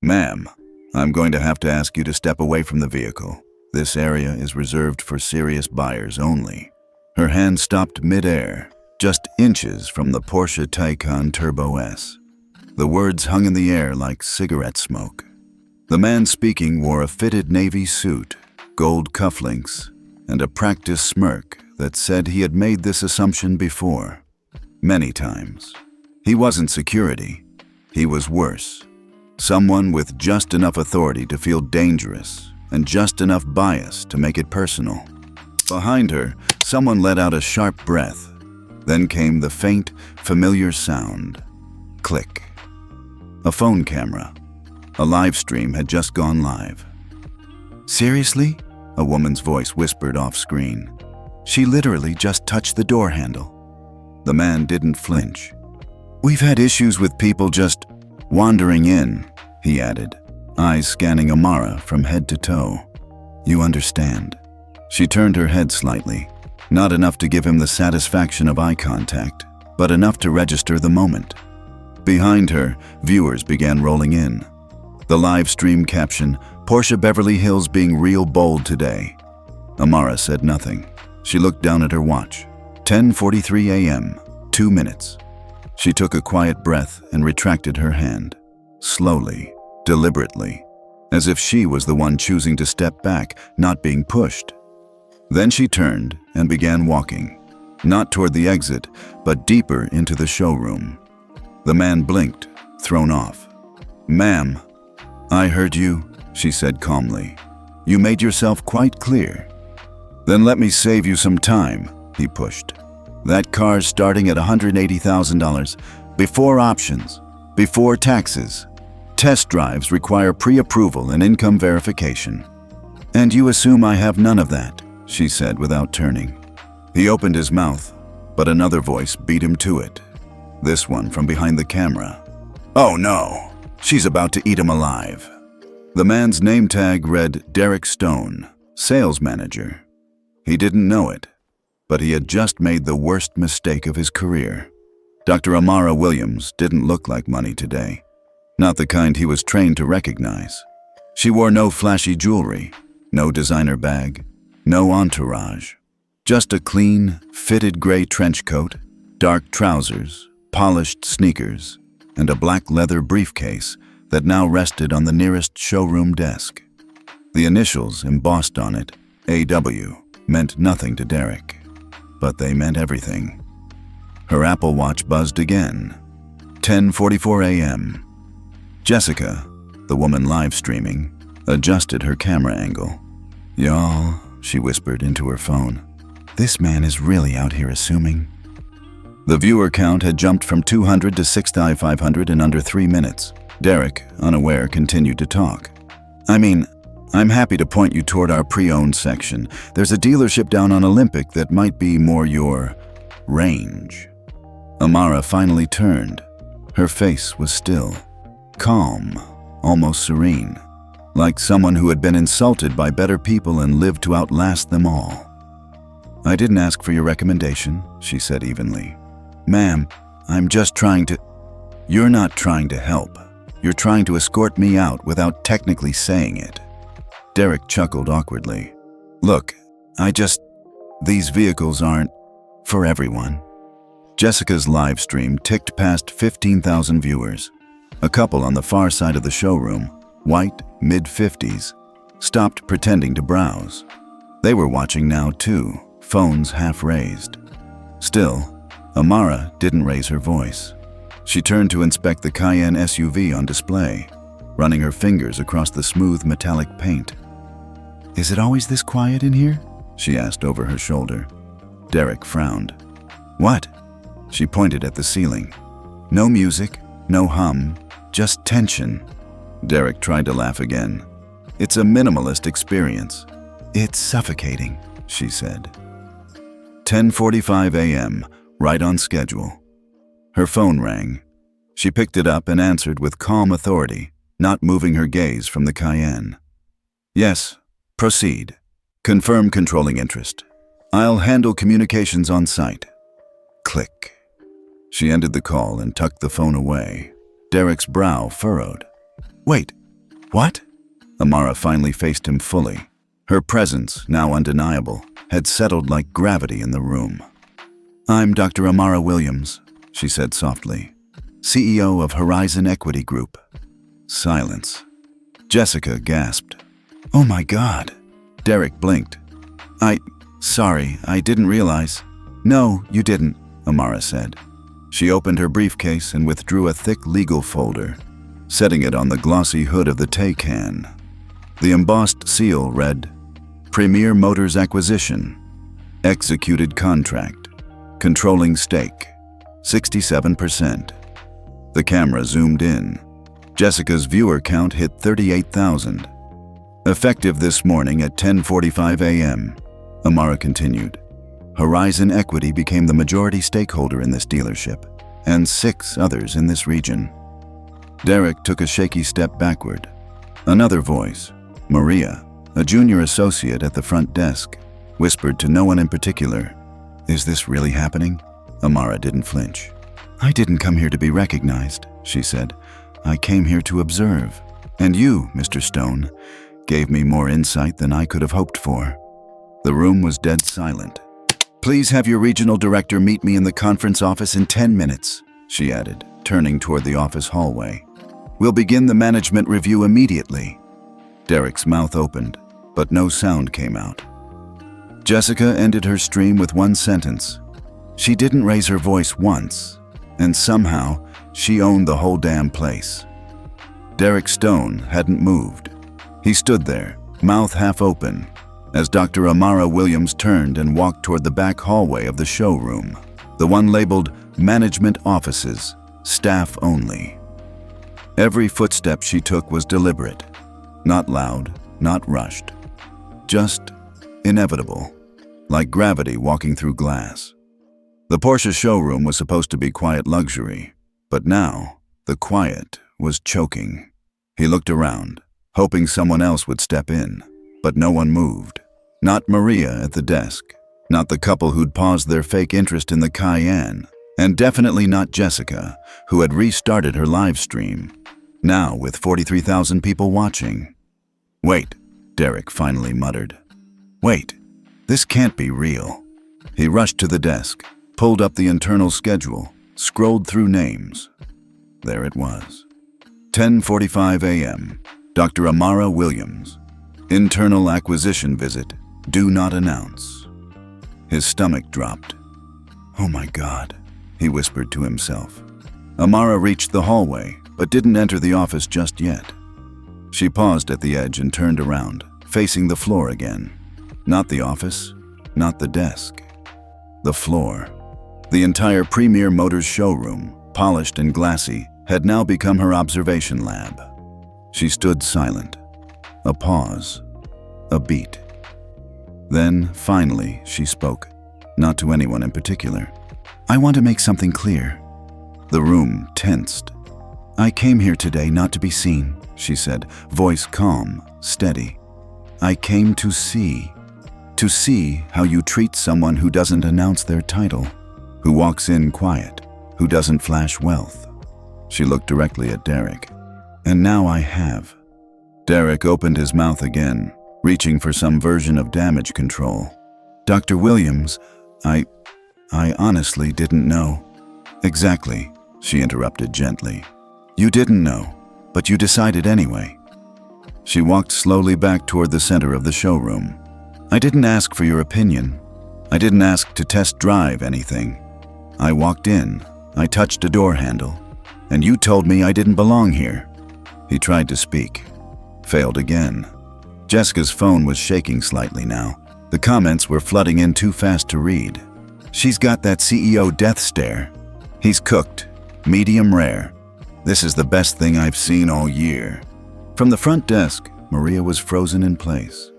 Ma'am, I'm going to have to ask you to step away from the vehicle. This area is reserved for serious buyers only. Her hand stopped mid-air, just inches from the Porsche Taycan Turbo S. The words hung in the air like cigarette smoke. The man speaking wore a fitted navy suit, gold cufflinks, and a practiced smirk that said he had made this assumption before. Many times. He wasn't security. He was worse. Someone with just enough authority to feel dangerous and just enough bias to make it personal. Behind her, someone let out a sharp breath. Then came the faint, familiar sound. Click. A phone camera. A live stream had just gone live. Seriously? A woman's voice whispered off screen. She literally just touched the door handle. The man didn't flinch. We've had issues with people just wandering in, he added, eyes scanning Amara from head to toe. You understand. She turned her head slightly, not enough to give him the satisfaction of eye contact, but enough to register the moment. Behind her, viewers began rolling in. The live stream caption, Porsche Beverly Hills being real bold today. Amara said nothing. She looked down at her watch. 10:43 a.m., 2 minutes. She took a quiet breath and retracted her hand. Slowly, deliberately, as if she was the one choosing to step back, not being pushed. Then she turned and began walking, not toward the exit, but deeper into the showroom. The man blinked, thrown off. Ma'am, I heard you, she said calmly. You made yourself quite clear. Then let me save you some time, he pushed. That car's starting at $180,000, before options, before taxes. Test drives require pre-approval and income verification. And you assume I have none of that, she said without turning. He opened his mouth, but another voice beat him to it. This one from behind the camera. Oh no, she's about to eat him alive. The man's name tag read Derek Stone, sales manager. He didn't know it, but he had just made the worst mistake of his career. Dr. Amara Williams didn't look like money today. Not the kind he was trained to recognize. She wore no flashy jewelry, no designer bag, no entourage. Just a clean, fitted gray trench coat, dark trousers, polished sneakers, and a black leather briefcase that now rested on the nearest showroom desk. The initials embossed on it, AW, meant nothing to Derek, but they meant everything. Her Apple Watch buzzed again. 10:44 a.m. Jessica, the woman live streaming, adjusted her camera angle. Y'all, she whispered into her phone, this man is really out here assuming. The viewer count had jumped from 200 to 6,500 in under 3 minutes. Derek, unaware, continued to talk. I'm happy to point you toward our pre-owned section. There's a dealership down on Olympic that might be more your range. Amara finally turned. Her face was still, calm, almost serene, like someone who had been insulted by better people and lived to outlast them all. I didn't ask for your recommendation, she said evenly. Ma'am, I'm just trying to... You're not trying to help. You're trying to escort me out without technically saying it. Derek chuckled awkwardly. Look, these vehicles aren't for everyone. Jessica's live stream ticked past 15,000 viewers. A couple on the far side of the showroom, white, mid-50s, stopped pretending to browse. They were watching now too, phones half raised. Still, Amara didn't raise her voice. She turned to inspect the Cayenne SUV on display, running her fingers across the smooth metallic paint. Is it always this quiet in here? She asked over her shoulder. Derek frowned. What? She pointed at the ceiling. No music, no hum, just tension. Derek tried to laugh again. It's a minimalist experience. It's suffocating, she said. 10:45 a.m., right on schedule. Her phone rang. She picked it up and answered with calm authority, not moving her gaze from the Cayenne. Yes, proceed. Confirm controlling interest. I'll handle communications on site. Click. She ended the call and tucked the phone away. Derek's brow furrowed. Wait, What? Amara finally faced him fully. Her presence, now undeniable, had settled like gravity in the room. I'm Dr. Amara Williams, she said softly, CEO of Horizon Equity Group. Silence. Jessica gasped. Oh my God. Derek blinked. Sorry, I didn't realize. No, you didn't, Amara said. She opened her briefcase and withdrew a thick legal folder, setting it on the glossy hood of the Taycan. The embossed seal read, Premier Motors Acquisition, Executed Contract, Controlling Stake, 67%. The camera zoomed in. Jessica's viewer count hit 38,000. Effective this morning at 10:45 a.m., Amara continued. Horizon Equity became the majority stakeholder in this dealership, and 6 others in this region. Derek took a shaky step backward. Another voice, Maria, a junior associate at the front desk, whispered to no one in particular, Is this really happening? Amara didn't flinch. I didn't come here to be recognized, she said. I came here to observe. And you, Mr. Stone, gave me more insight than I could have hoped for. The room was dead silent. Please have your regional director meet me in the conference office in 10 minutes, she added, turning toward the office hallway. We'll begin the management review immediately. Derek's mouth opened, but no sound came out. Jessica ended her stream with one sentence. She didn't raise her voice once, and somehow she owned the whole damn place. Derek Stone hadn't moved. He stood there, mouth half open, as Dr. Amara Williams turned and walked toward the back hallway of the showroom, the one labeled Management Offices, Staff Only. Every footstep she took was deliberate, not loud, not rushed, just inevitable, like gravity walking through glass. The Porsche showroom was supposed to be quiet luxury, but now the quiet was choking. He looked around, hoping someone else would step in, but no one moved. Not Maria at the desk, not the couple who'd paused their fake interest in the Cayenne, and definitely not Jessica, who had restarted her live stream, now with 43,000 people watching. Wait, Derek finally muttered. Wait, this can't be real. He rushed to the desk, pulled up the internal schedule, scrolled through names. There it was. 10:45 a.m. Dr. Amara Williams. Internal acquisition visit. Do not announce. His stomach dropped. Oh my God, he whispered to himself. Amara reached the hallway, but didn't enter the office just yet. She paused at the edge and turned around, facing the floor again. Not the office, not the desk. The floor. The entire Premier Motors showroom, polished and glassy, had now become her observation lab. She stood silent. A pause. A beat. Then, finally, she spoke, not to anyone in particular. I want to make something clear. The room tensed. I came here today not to be seen, she said, voice calm, steady. I came to see how you treat someone who doesn't announce their title, who walks in quiet, who doesn't flash wealth. She looked directly at Derek. And now I have. Derek opened his mouth again, reaching for some version of damage control. Dr. Williams, I honestly didn't know. Exactly, she interrupted gently. You didn't know, but you decided anyway. She walked slowly back toward the center of the showroom. I didn't ask for your opinion. I didn't ask to test drive anything. I walked in, I touched a door handle, and you told me I didn't belong here. He tried to speak. Failed again. Jessica's phone was shaking slightly now. The comments were flooding in too fast to read. She's got that CEO death stare. He's cooked. Medium rare. This is the best thing I've seen all year. From the front desk, Maria was frozen in place.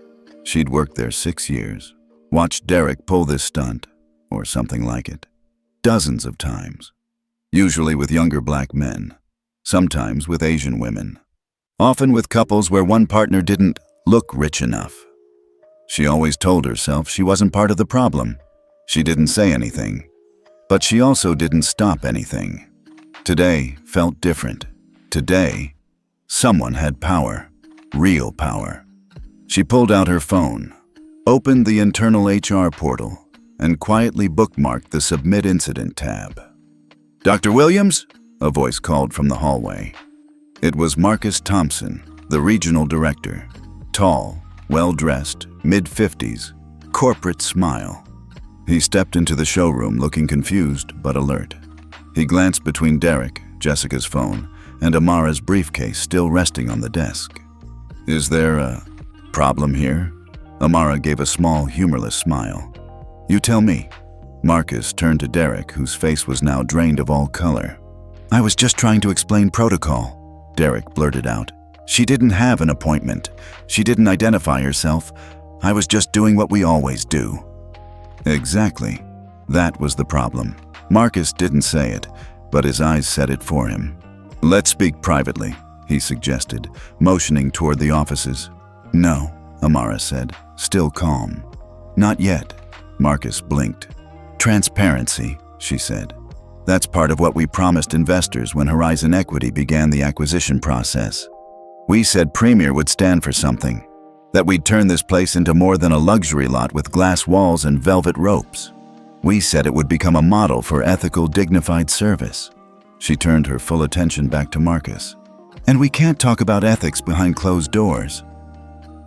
She'd worked there 6 years. Watched Derek pull this stunt, or something like it. Dozens of times. Usually with younger black men. Sometimes with Asian women. Often with couples where one partner didn't look rich enough. She always told herself she wasn't part of the problem. She didn't say anything. But she also didn't stop anything. Today felt different. Today, someone had power. real power. She pulled out her phone, opened the internal HR portal, and quietly bookmarked the Submit Incident tab. "Dr. Williams?" a voice called from the hallway. It was Marcus Thompson, the regional director. Tall, well-dressed, mid-50s, corporate smile. He stepped into the showroom looking confused but alert. He glanced between Derek, Jessica's phone, and Amara's briefcase still resting on the desk. "Is there a problem here?" Amara gave a small, humorless smile. "You tell me." Marcus turned to Derek, whose face was now drained of all color. "I was just trying to explain protocol," Derek blurted out. "She didn't have an appointment. She didn't identify herself. I was just doing what we always do." Exactly. That was the problem. Marcus didn't say it, but his eyes said it for him. "Let's speak privately," he suggested, motioning toward the offices. "No," Amara said, still calm. "Not yet." Marcus blinked. "Transparency," she said. "That's part of what we promised investors when Horizon Equity began the acquisition process. We said Premier would stand for something, that we'd turn this place into more than a luxury lot with glass walls and velvet ropes. We said it would become a model for ethical, dignified service." She turned her full attention back to Marcus. "And we can't talk about ethics behind closed doors."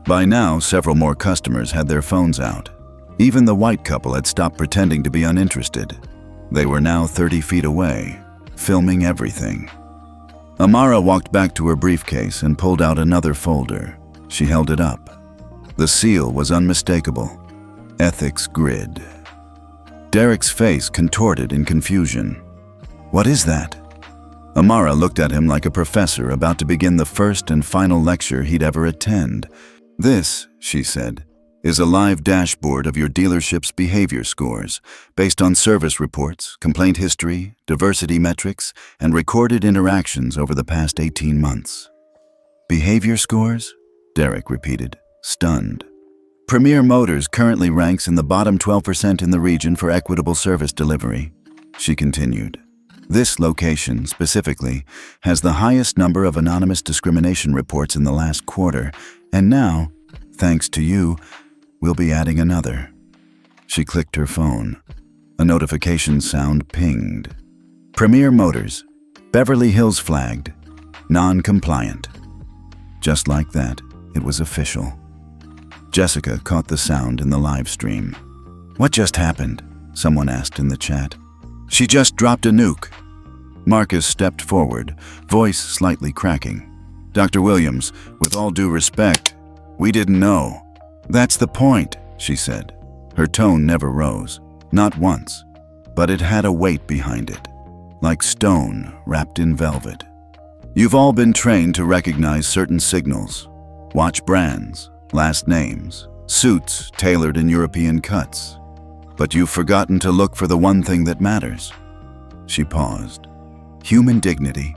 By now, several more customers had their phones out. Even the white couple had stopped pretending to be uninterested. They were now 30 feet away, filming everything. Amara walked back to her briefcase and pulled out another folder. She held it up. The seal was unmistakable. Ethics Grid. Derek's face contorted in confusion. "What is that?" Amara looked at him like a professor about to begin the first and final lecture he'd ever attend. "This," she said, "is a live dashboard of your dealership's behavior scores, based on service reports, complaint history, diversity metrics, and recorded interactions over the past 18 months. "Behavior scores?" Derek repeated, stunned. "Premier Motors currently ranks in the bottom 12% in the region for equitable service delivery," she continued. "This location, specifically, has the highest number of anonymous discrimination reports in the last quarter, and now, thanks to you, we'll be adding another." She clicked her phone. A notification sound pinged. "Premier Motors, Beverly Hills flagged, non-compliant." Just like that, it was official. Jessica caught the sound in the live stream. "What just happened?" someone asked in the chat. "She just dropped a nuke." Marcus stepped forward, voice slightly cracking. "Dr. Williams, with all due respect, we didn't know." "That's the point," she said. Her tone never rose, not once, but it had a weight behind it, like stone wrapped in velvet. "You've all been trained to recognize certain signals. Watch brands, last names, suits tailored in European cuts. But you've forgotten to look for the one thing that matters." She paused. "Human dignity."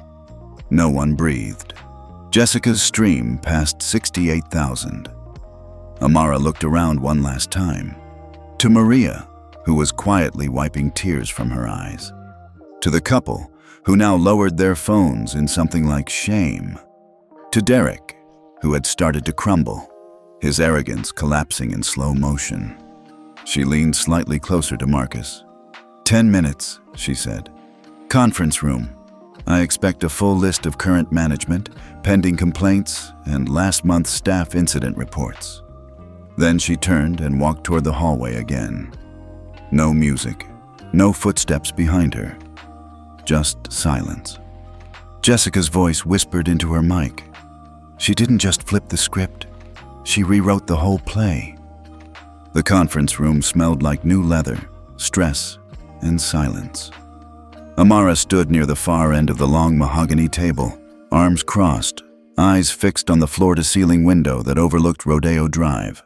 No one breathed. Jessica's stream passed 68,000. Amara looked around one last time. To Maria, who was quietly wiping tears from her eyes. To the couple, who now lowered their phones in something like shame. To Derek, who had started to crumble, his arrogance collapsing in slow motion. She leaned slightly closer to Marcus. 10 minutes, she said. "Conference room. I expect a full list of current management, pending complaints, and last month's staff incident reports." Then she turned and walked toward the hallway again. No music, no footsteps behind her. Just silence. Jessica's voice whispered into her mic. She didn't just flip the script. She rewrote the whole play. The conference room smelled like new leather, stress, and silence. Amara stood near the far end of the long mahogany table, arms crossed, eyes fixed on the floor-to-ceiling window that overlooked Rodeo Drive.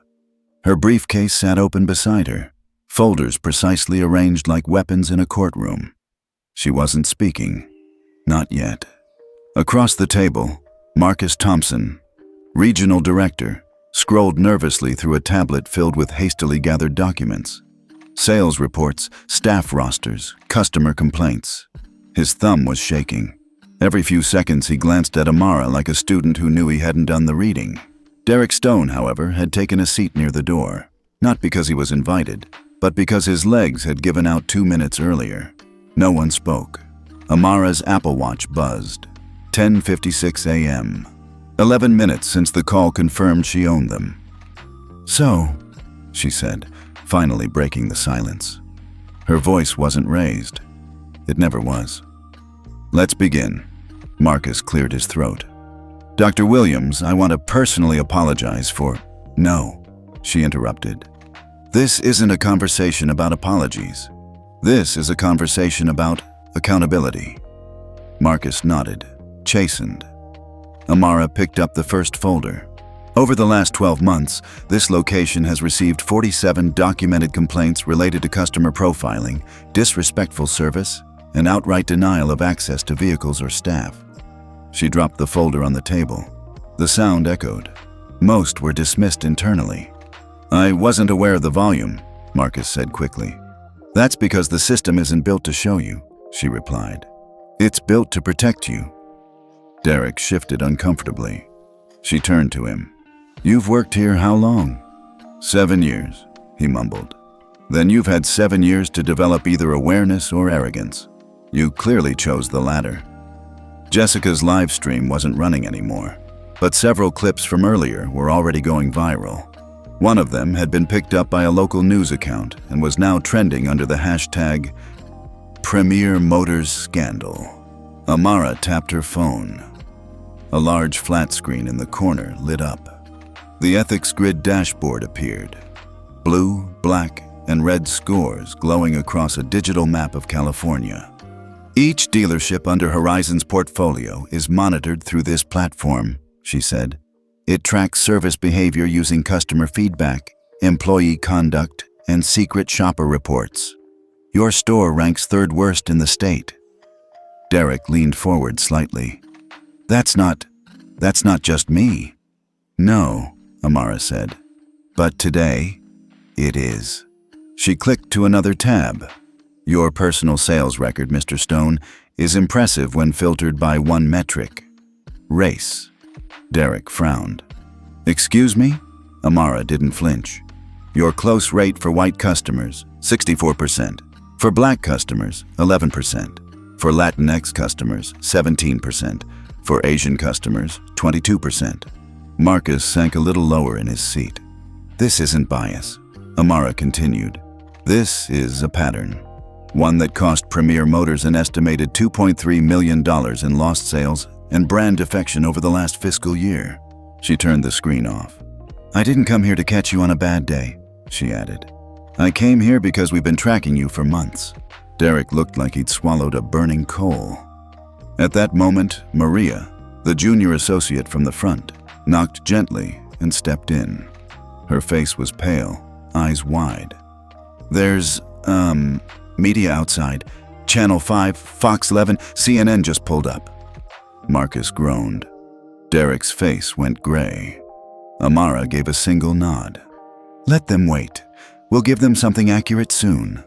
Her briefcase sat open beside her, folders precisely arranged like weapons in a courtroom. She wasn't speaking. Not yet. Across the table, Marcus Thompson, regional director, scrolled nervously through a tablet filled with hastily gathered documents. Sales reports, staff rosters, customer complaints. His thumb was shaking. Every few seconds he glanced at Amara like a student who knew he hadn't done the reading. Derek Stone, however, had taken a seat near the door, not because he was invited, but because his legs had given out 2 minutes earlier. No one spoke. Amara's Apple Watch buzzed. 10:56 a.m. 11 minutes since the call confirmed she owned them. "So," she said, finally breaking the silence. Her voice wasn't raised. It never was. "Let's begin." Marcus cleared his throat. "Dr. Williams, I want to personally apologize for—" "No," she interrupted. "This isn't a conversation about apologies. This is a conversation about accountability." Marcus nodded, chastened. Amara picked up the first folder. Over the last 12 months, this location has received 47 documented complaints related to customer profiling, disrespectful service, and outright denial of access to vehicles or staff. She dropped the folder on the table. The sound echoed. Most were dismissed internally. "I wasn't aware of the volume," Marcus said quickly. "That's because the system isn't built to show you," she replied. "It's built to protect you." Derek shifted uncomfortably. She turned to him. "You've worked here how long?" "7 years," he mumbled. "Then you've had 7 years to develop either awareness or arrogance. You clearly chose the latter." Jessica's live stream wasn't running anymore, but several clips from earlier were already going viral. One of them had been picked up by a local news account and was now trending under the hashtag Premier Motors Scandal. Amara tapped her phone. A large flat screen in the corner lit up. The ethics grid dashboard appeared. Blue, black, and red scores glowing across a digital map of California. "Each dealership under Horizon's portfolio is monitored through this platform," she said. "It tracks service behavior using customer feedback, employee conduct, and secret shopper reports. Your store ranks 3rd worst in the state." Derek leaned forward slightly. That's not just me." "No," Amara said. "But today, it is." She clicked to another tab. "Your personal sales record, Mr. Stone, is impressive when filtered by one metric: race." Derek frowned. "Excuse me?" Amara didn't flinch. "Your close rate for white customers, 64%. For black customers, 11%. For Latinx customers, 17%. For Asian customers, 22%. Marcus sank a little lower in his seat. "This isn't bias," Amara continued. "This is a pattern. One that cost Premier Motors an estimated $2.3 million in lost sales and brand defection over the last fiscal year." She turned the screen off. "I didn't come here to catch you on a bad day," she added. "I came here because we've been tracking you for months." Derek looked like he'd swallowed a burning coal. At that moment, Maria, the junior associate from the front, knocked gently and stepped in. Her face was pale, eyes wide. "There's, media outside. Channel 5, Fox 11, CNN just pulled up." Marcus groaned. Derek's face went gray. Amara gave a single nod. "Let them wait. We'll give them something accurate soon."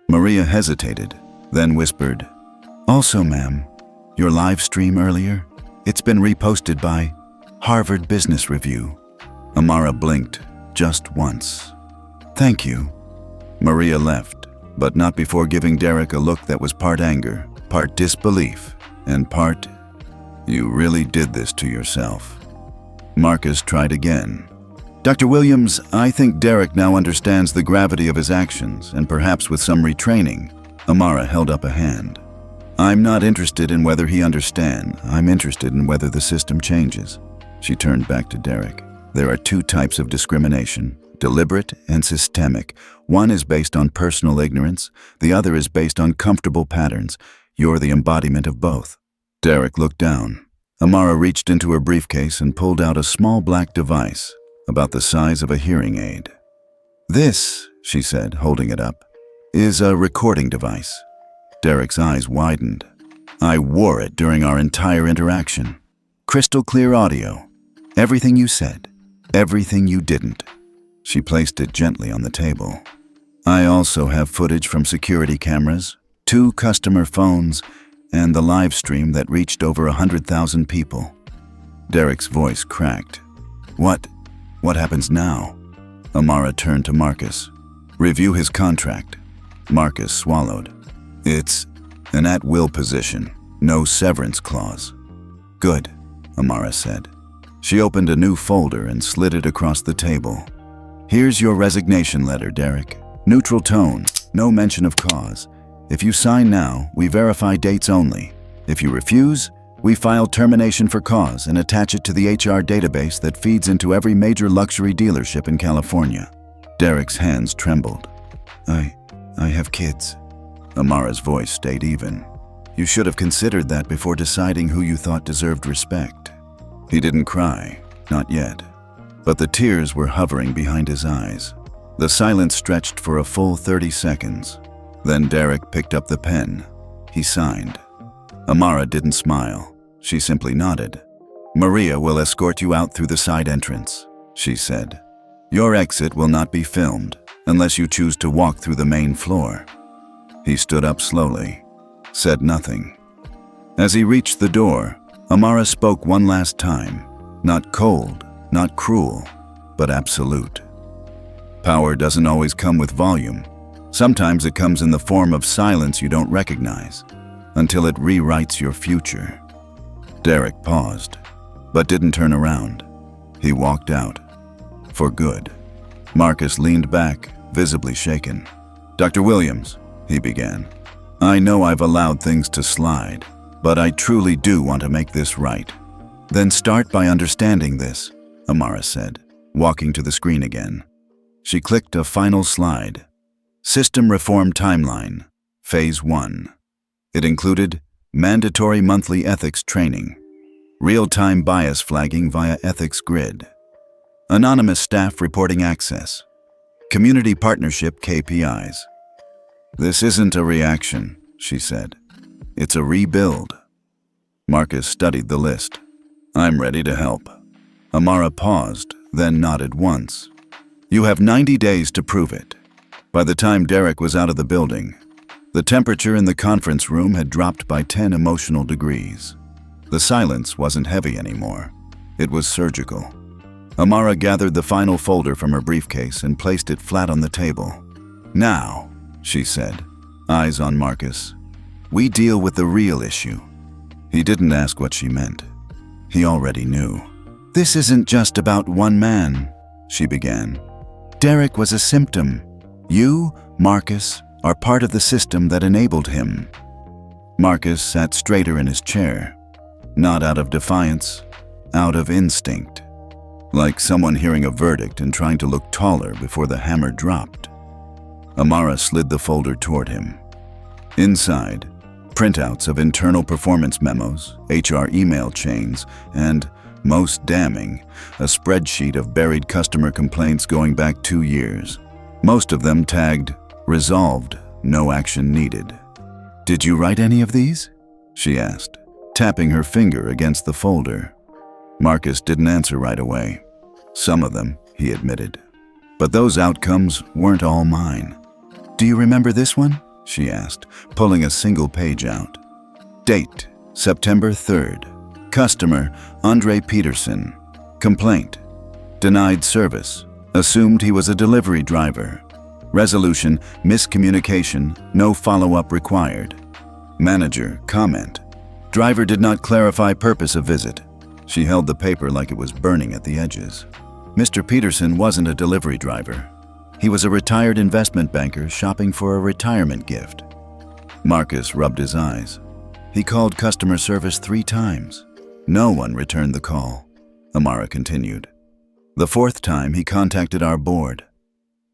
Maria hesitated, then whispered, "Also, ma'am, your live stream earlier, it's been reposted by Harvard Business Review." Amara blinked just once. "Thank you." Maria left, but not before giving Derek a look that was part anger, part disbelief, and part, "You really did this to yourself." Marcus tried again. "Dr. Williams, I think Derek now understands the gravity of his actions, and perhaps with some retraining." Amara held up a hand. "I'm not interested in whether he understands. I'm interested in whether the system changes." She turned back to Derek. "There are 2 types of discrimination, deliberate and systemic. One is based on personal ignorance. The other is based on comfortable patterns. You're the embodiment of both." Derek looked down. Amara reached into her briefcase and pulled out a small black device, about the size of a hearing aid. "This," she said, holding it up, "is a recording device." Derek's eyes widened. "I wore it during our entire interaction. Crystal clear audio. Everything you said, everything you didn't." She placed it gently on the table. "I also have footage from security cameras, 2 customer phones, and the live stream that reached over 100,000 people." Derek's voice cracked. "What? What happens now? Amara turned to Marcus. Review his contract. Marcus swallowed. It's an at-will position, no severance clause. Good, Amara said. She opened a new folder and slid it across the table. Here's your resignation letter, Derek. Neutral tone, no mention of cause. If you sign now, we verify dates only. If you refuse, we file termination for cause and attach it to the HR database that feeds into every major luxury dealership in California. Derek's hands trembled. I have kids. Amara's voice stayed even. You should have considered that before deciding who you thought deserved respect. He didn't cry, not yet. But the tears were hovering behind his eyes. The silence stretched for a full 30 seconds. Then Derek picked up the pen. He signed. Amara didn't smile. She simply nodded. Maria will escort you out through the side entrance, she said. Your exit will not be filmed unless you choose to walk through the main floor. He stood up slowly, said nothing. As he reached the door, Amara spoke one last time, not cold, not cruel, but absolute. Power doesn't always come with volume. Sometimes it comes in the form of silence you don't recognize, until it rewrites your future. Derek paused, but didn't turn around. He walked out. For good. Marcus leaned back, visibly shaken. Dr. Williams, he began. I know I've allowed things to slide, but I truly do want to make this right. Then start by understanding this, Amara said, walking to the screen again. She clicked a final slide. System Reform Timeline, Phase 1. It included mandatory monthly ethics training, real-time bias flagging via ethics grid, anonymous staff reporting access, community partnership KPIs. This isn't a reaction, she said. It's a rebuild. Marcus studied the list. I'm ready to help. Amara paused, then nodded once. You have 90 days to prove it. By the time Derek was out of the building, the temperature in the conference room had dropped by 10 emotional degrees. The silence wasn't heavy anymore. It was surgical. Amara gathered the final folder from her briefcase and placed it flat on the table. Now, she said, eyes on Marcus, we deal with the real issue. He didn't ask what she meant. He already knew. This isn't just about one man, she began. Derek was a symptom. You, Marcus, are part of the system that enabled him. Marcus sat straighter in his chair, not out of defiance, out of instinct. Like someone hearing a verdict and trying to look taller before the hammer dropped. Amara slid the folder toward him. Inside, printouts of internal performance memos, HR email chains, and, most damning, a spreadsheet of buried customer complaints going back 2 years. Most of them tagged, resolved, no action needed. Did you write any of these? She asked, tapping her finger against the folder. Marcus didn't answer right away. Some of them, he admitted. But those outcomes weren't all mine. Do you remember this one? She asked, pulling a single page out. Date, September 3rd. Customer, Andre Peterson. Complaint, denied service. Assumed he was a delivery driver. Resolution, miscommunication, no follow-up required. Manager, comment. Driver did not clarify purpose of visit. She held the paper like it was burning at the edges. Mr. Peterson wasn't a delivery driver. He was a retired investment banker shopping for a retirement gift. Marcus rubbed his eyes. He called customer service 3 times. No one returned the call. Amara continued. The 4th time he contacted our board.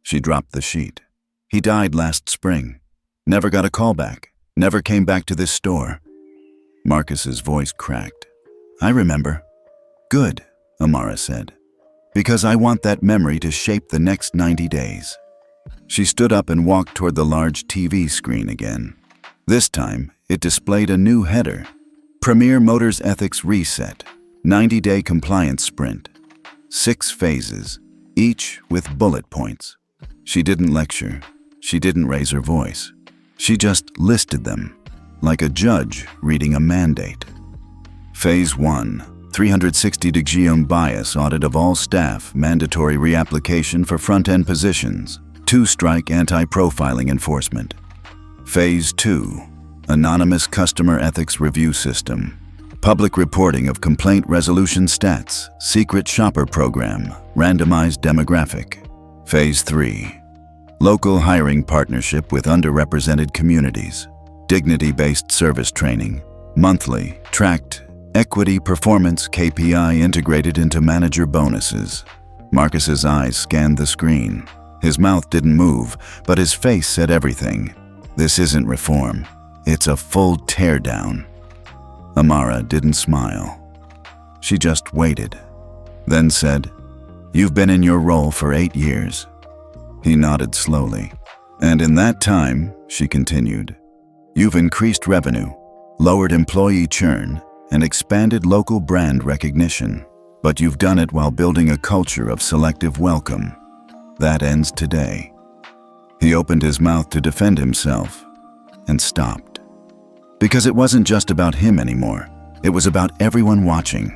She dropped the sheet. He died last spring. Never got a call back. Never came back to this store. Marcus's voice cracked. I remember. Good, Amara said. Because I want that memory to shape the next 90 days. She stood up and walked toward the large TV screen again. This time, it displayed a new header. Premier Motors Ethics Reset, 90-day compliance sprint. 6 phases, each with bullet points. She didn't lecture. She didn't raise her voice. She just listed them, like a judge reading a mandate. Phase 1, 360-degree bias audit of all staff, mandatory reapplication for front-end positions, 2-strike anti-profiling enforcement. Phase 2, anonymous customer ethics review system, public reporting of complaint resolution stats, secret shopper program, randomized demographic. Phase 3, local hiring partnership with underrepresented communities, dignity-based service training, monthly, tracked, equity performance KPI integrated into manager bonuses. Marcus's eyes scanned the screen. His mouth didn't move, but his face said everything. This isn't reform. It's a full teardown. Amara didn't smile. She just waited, then said, "You've been in your role for 8 years." He nodded slowly. "And in that time," she continued, "you've increased revenue, lowered employee churn, and expanded local brand recognition. But you've done it while building a culture of selective welcome. That ends today." He opened his mouth to defend himself and stopped. Because it wasn't just about him anymore. It was about everyone watching.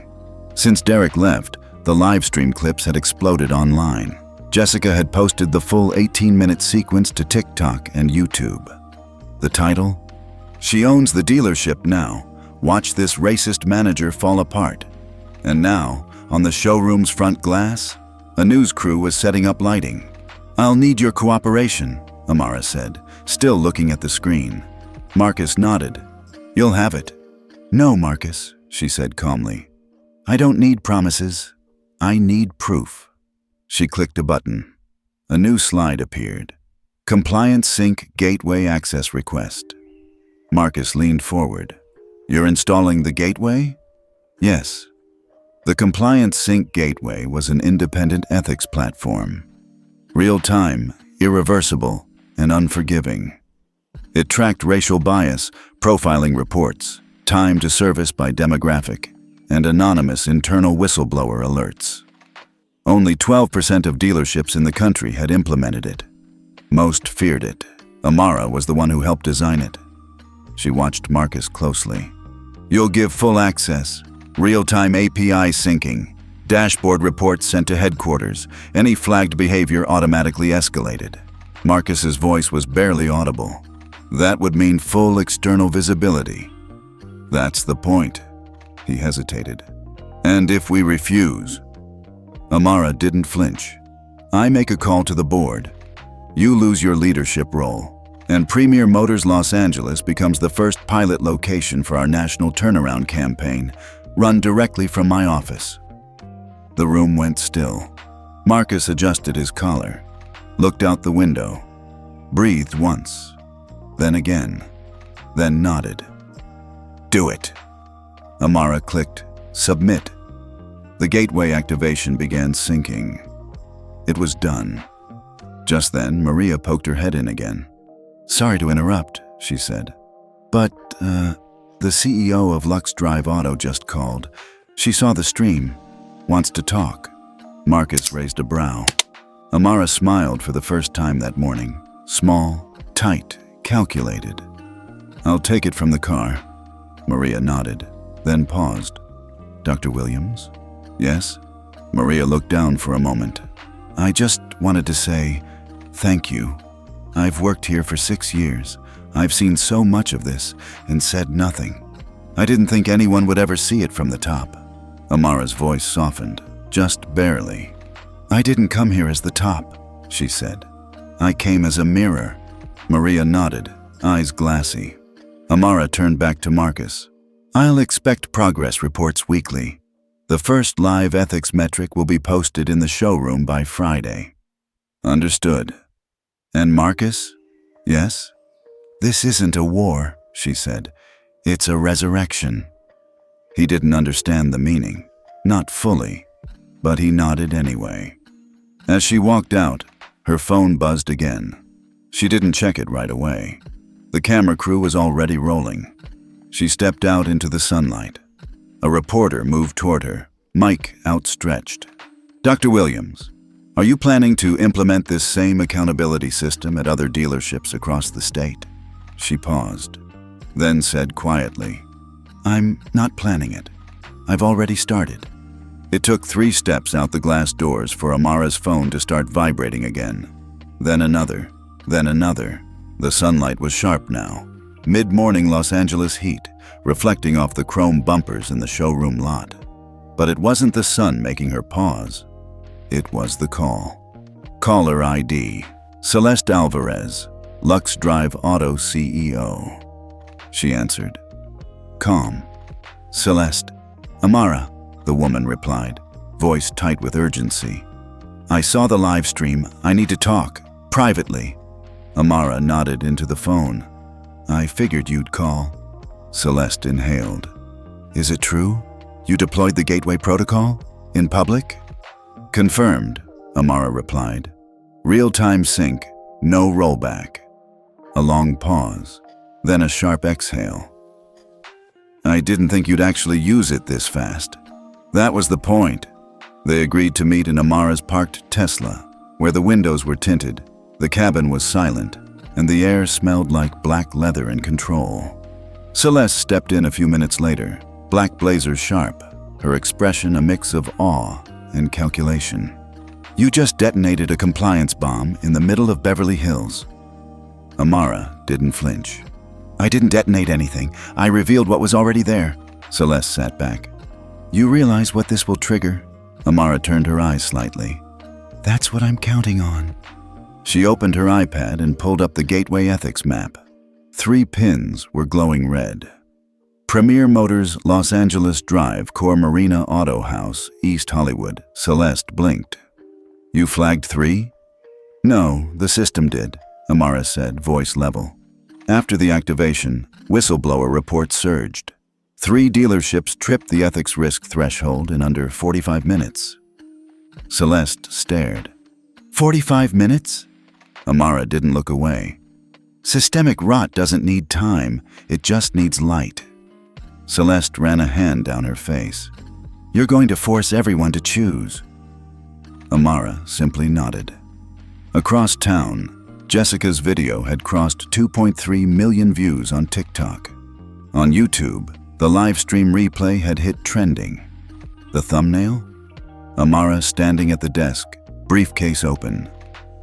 Since Derek left, the live stream clips had exploded online. Jessica had posted the full 18-minute sequence to TikTok and YouTube. The title? "She owns the dealership now. Watch this racist manager fall apart." And now, on the showroom's front glass, a news crew was setting up lighting. "I'll need your cooperation," Amara said, still looking at the screen. Marcus nodded. "You'll have it." "No, Marcus," she said calmly. "I don't need promises. I need proof." She clicked a button. A new slide appeared. Compliance Sync Gateway Access Request. Marcus leaned forward. "You're installing the gateway?" "Yes." The Compliance Sync Gateway was an independent ethics platform. Real-time, irreversible, and unforgiving. It tracked racial bias, profiling reports, time to service by demographic, and anonymous internal whistleblower alerts. Only 12% of dealerships in the country had implemented it. Most feared it. Amara was the one who helped design it. She watched Marcus closely. "You'll give full access, real-time API syncing, dashboard reports sent to headquarters, any flagged behavior automatically escalated." Marcus's voice was barely audible. "That would mean full external visibility." "That's the point." He hesitated. "And if we refuse?" Amara didn't flinch. "I make a call to the board. You lose your leadership role, and Premier Motors Los Angeles becomes the first pilot location for our national turnaround campaign, run directly from my office." The room went still. Marcus adjusted his collar, looked out the window, breathed once, then again, then nodded. "Do it." Amara clicked, "Submit." The gateway activation began syncing. It was done. Just then, Maria poked her head in again. "Sorry to interrupt," she said, "but, the CEO of Lux Drive Auto just called. She saw the stream, wants to talk." Marcus raised a brow. Amara smiled for the first time that morning. Small, tight, calculated. "I'll take it from the car." Maria nodded, then paused. "Dr. Williams?" "Yes?" Maria looked down for a moment. "I just wanted to say thank you. I've worked here for 6 years. I've seen so much of this and said nothing. I didn't think anyone would ever see it from the top." Amara's voice softened, just barely. "I didn't come here as the top," she said. "I came as a mirror." Maria nodded, eyes glassy. Amara turned back to Marcus. "I'll expect progress reports weekly. The first live ethics metric will be posted in the showroom by Friday." "Understood." "And Marcus?" "Yes?" "This isn't a war," she said. "It's a resurrection." He didn't understand the meaning, not fully, but he nodded anyway. As she walked out, her phone buzzed again. She didn't check it right away. The camera crew was already rolling. She stepped out into the sunlight. A reporter moved toward her, mic outstretched. "Dr. Williams, are you planning to implement this same accountability system at other dealerships across the state?" She paused, then said quietly, "I'm not planning it. I've already started." It took 3 steps out the glass doors for Amara's phone to start vibrating again. Then another, then another. The sunlight was sharp now. Mid-morning Los Angeles heat, reflecting off the chrome bumpers in the showroom lot. But it wasn't the sun making her pause. It was the call. Caller ID, Celeste Alvarez, Lux Drive Auto CEO. She answered. Calm. "Celeste." "Amara," the woman replied, voice tight with urgency. "I saw the live stream. I need to talk. Privately." Amara nodded into the phone. "I figured you'd call." Celeste inhaled. "Is it true? You deployed the gateway protocol? In public?" "Confirmed," Amara replied. "Real-time sync, no rollback." A long pause, then a sharp exhale. "I didn't think you'd actually use it this fast." That was the point. They agreed to meet in Amara's parked Tesla, where the windows were tinted, the cabin was silent, and the air smelled like black leather and control. Celeste stepped in a few minutes later, black blazer sharp, her expression a mix of awe and calculation. "You just detonated a compliance bomb in the middle of Beverly Hills." Amara didn't flinch. "I didn't detonate anything. I revealed what was already there." Celeste sat back. "You realize what this will trigger?" Amara turned her eyes slightly. "That's what I'm counting on." She opened her iPad and pulled up the Gateway Ethics map. 3 pins were glowing red. Premier Motors Los Angeles Drive, Core Marina Auto House, East Hollywood. Celeste blinked. "You flagged 3? "No, the system did," Amara said, voice level. After the activation, whistleblower reports surged. 3 dealerships tripped the ethics risk threshold in under 45 minutes. Celeste stared. 45 minutes? Amara didn't look away. Systemic rot doesn't need time, it just needs light. Celeste ran a hand down her face. "You're going to force everyone to choose." Amara simply nodded. Across town, Jessica's video had crossed 2.3 million views on TikTok. On YouTube, the live stream replay had hit trending. The thumbnail? Amara standing at the desk, briefcase open.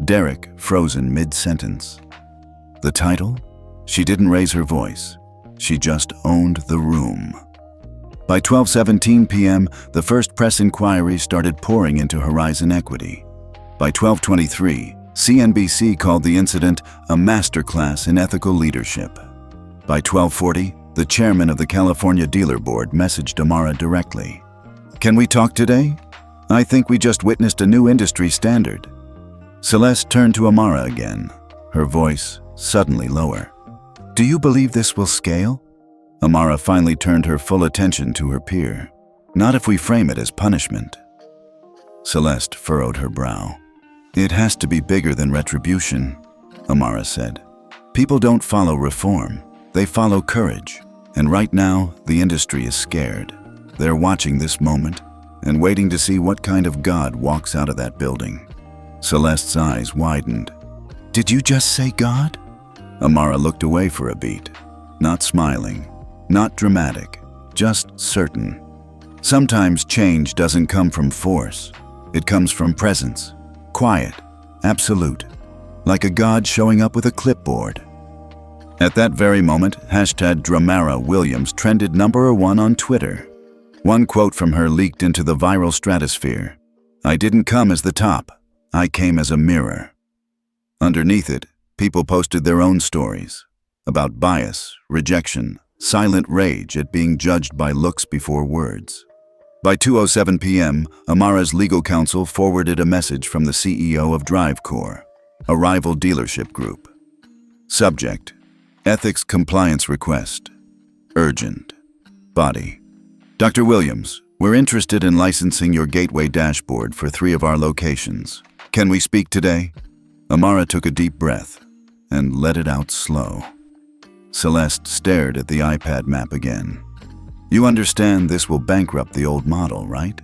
Derek frozen mid-sentence. The title? She didn't raise her voice. She just owned the room. By 12:17 p.m., the first press inquiries started pouring into Horizon Equity. By 12:23, CNBC called the incident a masterclass in ethical leadership. By 12:40, the chairman of the California Dealer Board messaged Amara directly. "Can we talk today? I think we just witnessed a new industry standard." Celeste turned to Amara again, her voice suddenly lower. "Do you believe this will scale?" Amara finally turned her full attention to her peer. "Not if we frame it as punishment." Celeste furrowed her brow. "It has to be bigger than retribution," Amara said. "People don't follow reform, they follow courage. And right now, the industry is scared. They're watching this moment and waiting to see what kind of God walks out of that building." Celeste's eyes widened. "Did you just say God?" Amara looked away for a beat, not smiling, not dramatic, just certain. Sometimes change doesn't come from force. It comes from presence. Quiet, absolute, like a god showing up with a clipboard. At that very moment, #Amara Williams trended #1 on Twitter. One quote from her leaked into the viral stratosphere. "I didn't come as the top, I came as a mirror." Underneath it, people posted their own stories about bias, rejection, silent rage at being judged by looks before words. By 2:07 p.m., Amara's legal counsel forwarded a message from the CEO of DriveCore, a rival dealership group. Subject: Ethics Compliance Request. Urgent. Body: Dr. Williams, we're interested in licensing your gateway dashboard for 3 of our locations. Can we speak today? Amara took a deep breath and let it out slow. Celeste stared at the iPad map again. "You understand this will bankrupt the old model, right?"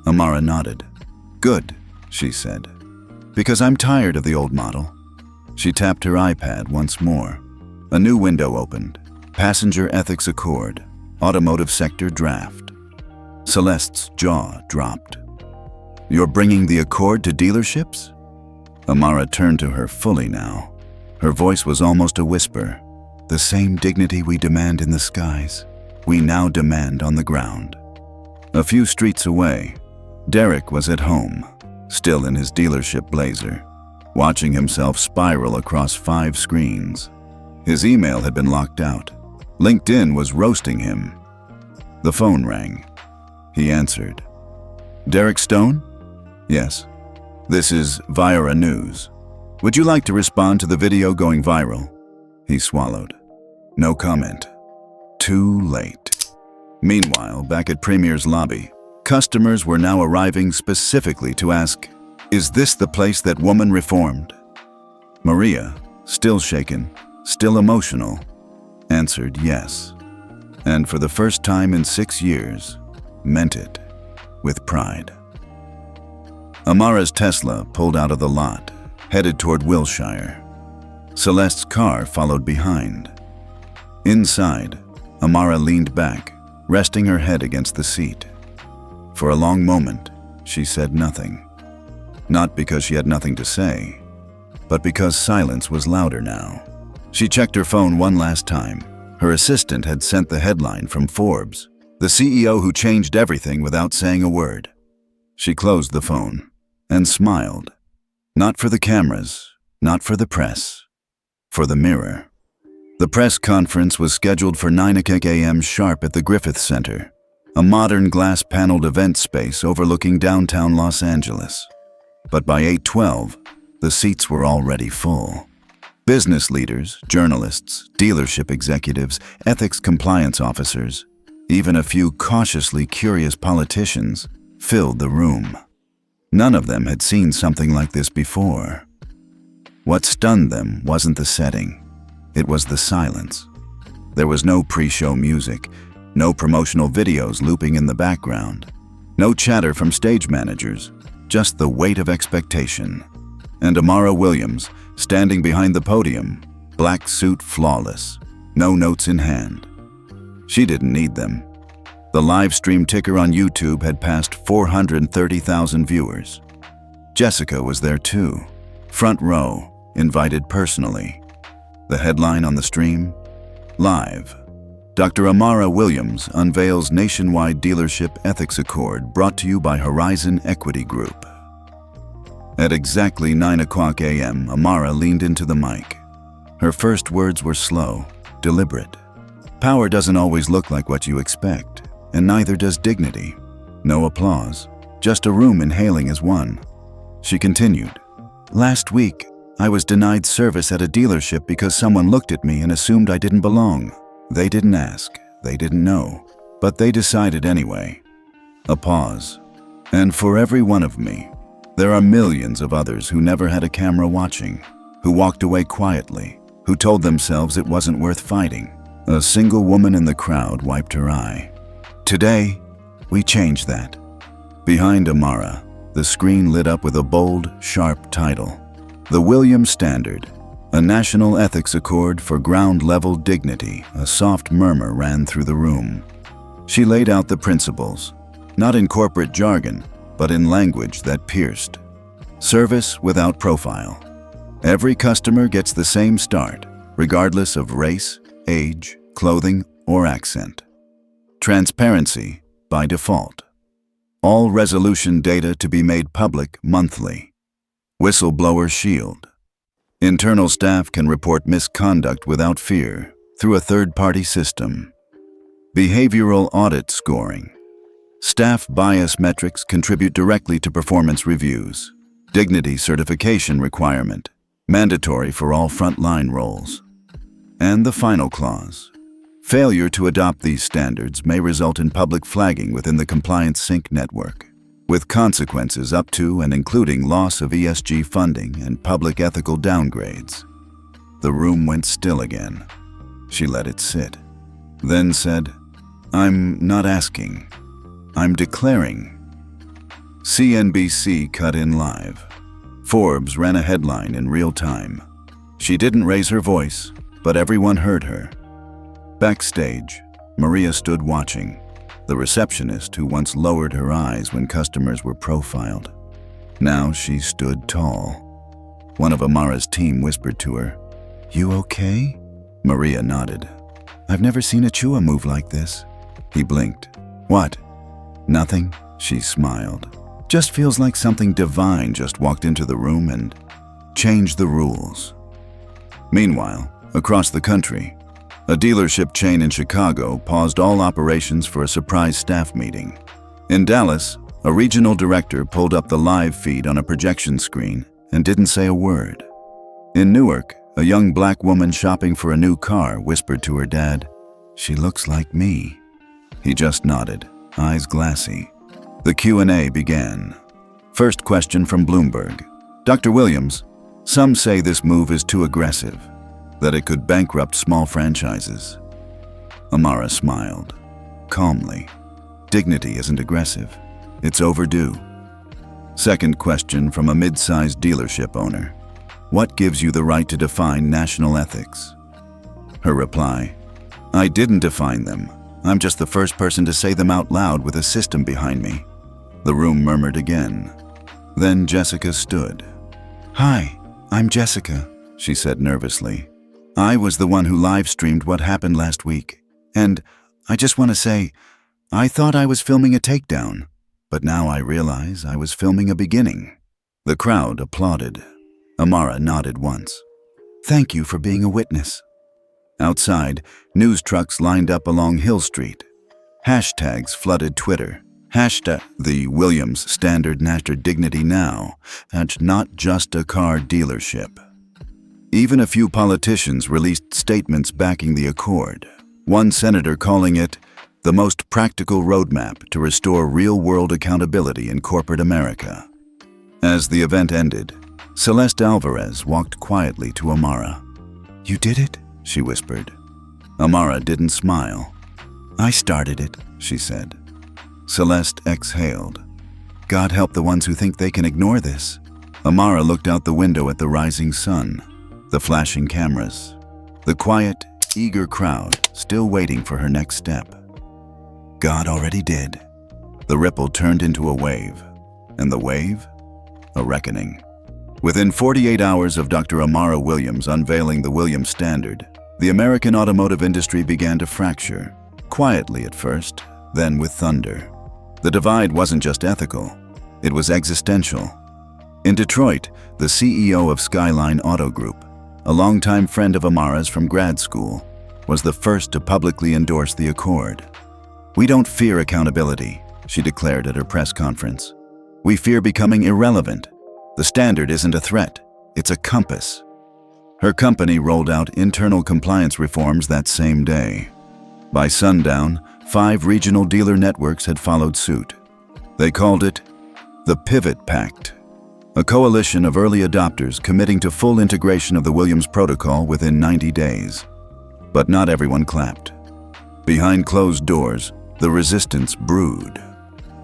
Amara nodded. "Good," she said, "because I'm tired of the old model." She tapped her iPad once more. A new window opened. Passenger Ethics Accord, Automotive Sector Draft. Celeste's jaw dropped. "You're bringing the Accord to dealerships?" Amara turned to her fully now. Her voice was almost a whisper. "The same dignity we demand in the skies, we now demand on the ground." A few streets away, Derek was at home, still in his dealership blazer, watching himself spiral across 5 screens. His email had been locked out. LinkedIn was roasting him. The phone rang. He answered. "Derek Stone?" "Yes. This is Vira News. Would you like to respond to the video going viral?" He swallowed. No comment. Too late. Meanwhile, back at Premier's lobby, customers were now arriving specifically to ask, "Is this the place that woman reformed?" Maria, still shaken, still emotional, answered yes. And for the first time in 6 years, meant it with pride. Amara's Tesla pulled out of the lot, headed toward Wilshire. Celeste's car followed behind. Inside, Amara leaned back, resting her head against the seat. For a long moment, she said nothing. Not because she had nothing to say, but because silence was louder now. She checked her phone one last time. Her assistant had sent the headline from Forbes, "The CEO who changed everything without saying a word." She closed the phone and smiled. Not for the cameras, not for the press, for the mirror. The press conference was scheduled for 9 a.m. sharp at the Griffith Center, a modern glass-paneled event space overlooking downtown Los Angeles. But by 8:12, the seats were already full. Business leaders, journalists, dealership executives, ethics compliance officers, even a few cautiously curious politicians filled the room. None of them had seen something like this before. What stunned them wasn't the setting. It was the silence. There was no pre-show music, no promotional videos looping in the background, no chatter from stage managers, just the weight of expectation. And Amara Williams, standing behind the podium, black suit flawless, no notes in hand. She didn't need them. The live stream ticker on YouTube had passed 430,000 viewers. Jessica was there too, front row, invited personally. The headline on the stream? Live. Dr. Amara Williams unveils nationwide dealership ethics accord brought to you by Horizon Equity Group. At exactly 9 a.m., Amara leaned into the mic. Her first words were slow, deliberate. Power doesn't always look like what you expect, and neither does dignity. No applause, just a room inhaling as one. She continued, "Last week, I was denied service at a dealership because someone looked at me and assumed I didn't belong. They didn't ask, they didn't know, but they decided anyway." A pause. "And for every one of me, there are millions of others who never had a camera watching, who walked away quietly, who told themselves it wasn't worth fighting." A single woman in the crowd wiped her eye. "Today, we change that." Behind Amara, the screen lit up with a bold, sharp title. The Williams Standard, a national ethics accord for ground-level dignity. A soft murmur ran through the room. She laid out the principles, not in corporate jargon, but in language that pierced. Service without profile. Every customer gets the same start, regardless of race, age, clothing, or accent. Transparency by default. All resolution data to be made public monthly. Whistleblower shield. Internal staff can report misconduct without fear through a third-party system. Behavioral audit scoring. Staff bias metrics contribute directly to performance reviews. Dignity certification requirement, mandatory for all frontline roles. And the final clause. Failure to adopt these standards may result in public flagging within the Compliance Sync network, with consequences up to and including loss of ESG funding and public ethical downgrades. The room went still again. She let it sit, then said, "I'm not asking. I'm declaring." CNBC cut in live. Forbes ran a headline in real time. She didn't raise her voice, but everyone heard her. Backstage, Maria stood watching. the receptionist who once lowered her eyes when customers were profiled. Now she stood tall. One of Amara's team whispered to her, "You okay?" Maria nodded. "I've never seen a Chua move like this." He blinked. "What?" "Nothing," she smiled. "Just feels like something divine just walked into the room and changed the rules." Meanwhile, across the country, a dealership chain in Chicago paused all operations for a surprise staff meeting. In Dallas, a regional director pulled up the live feed on a projection screen and didn't say a word. In Newark, a young black woman shopping for a new car whispered to her dad, "She looks like me." He just nodded, eyes glassy. The Q&A began. First question from Bloomberg. "Dr. Williams, some say this move is too aggressive, that it could bankrupt small franchises." Amara smiled, calmly. "Dignity isn't aggressive. It's overdue." Second question from a mid-sized dealership owner. "What gives you the right to define national ethics?" Her reply, "I didn't define them. I'm just the first person to say them out loud with a system behind me." The room murmured again. Then Jessica stood. "Hi, I'm Jessica," she said nervously. "I was the one who live-streamed what happened last week. And I just want to say, I thought I was filming a takedown, but now I realize I was filming a beginning." The crowd applauded. Amara nodded once. "Thank you for being a witness." Outside, news trucks lined up along Hill Street. Hashtags flooded Twitter. Hashtag the Williams standard National Dignity now, and not just a car dealership. Even a few politicians released statements backing the accord. One senator calling it the most practical roadmap to restore real-world accountability in corporate America. As the event ended, Celeste Alvarez walked quietly to Amara. "You did it?" she whispered. Amara didn't smile. "I started it," she said. Celeste exhaled. "God help the ones who think they can ignore this." Amara looked out the window at the rising sun, the flashing cameras, the quiet, eager crowd still waiting for her next step. God already did. The ripple turned into a wave, and the wave, a reckoning. Within 48 hours of Dr. Amara Williams unveiling the Williams Standard, the American automotive industry began to fracture, quietly at first, then with thunder. The divide wasn't just ethical, it was existential. In Detroit, the CEO of Skyline Auto Group, a longtime friend of Amara's from grad school, was the first to publicly endorse the accord. "We don't fear accountability," she declared at her press conference. "We fear becoming irrelevant. The standard isn't a threat, it's a compass." Her company rolled out internal compliance reforms that same day. By sundown, 5 regional dealer networks had followed suit. They called it the Pivot Pact, a coalition of early adopters committing to full integration of the Williams Protocol within 90 days. But not everyone clapped. Behind closed doors, the resistance brewed.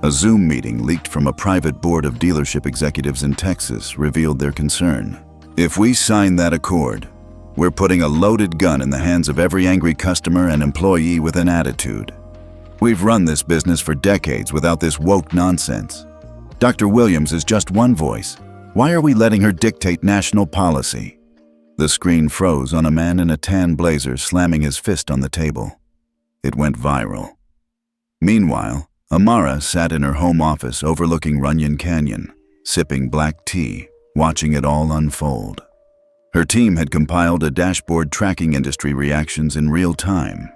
A Zoom meeting leaked from a private board of dealership executives in Texas revealed their concern. "If we sign that accord, we're putting a loaded gun in the hands of every angry customer and employee with an attitude. We've run this business for decades without this woke nonsense. Dr. Williams is just one voice. Why are we letting her dictate national policy?" The screen froze on a man in a tan blazer slamming his fist on the table. It went viral. Meanwhile, Amara sat in her home office overlooking Runyon Canyon, sipping black tea, watching it all unfold. Her team had compiled a dashboard tracking industry reactions in real time.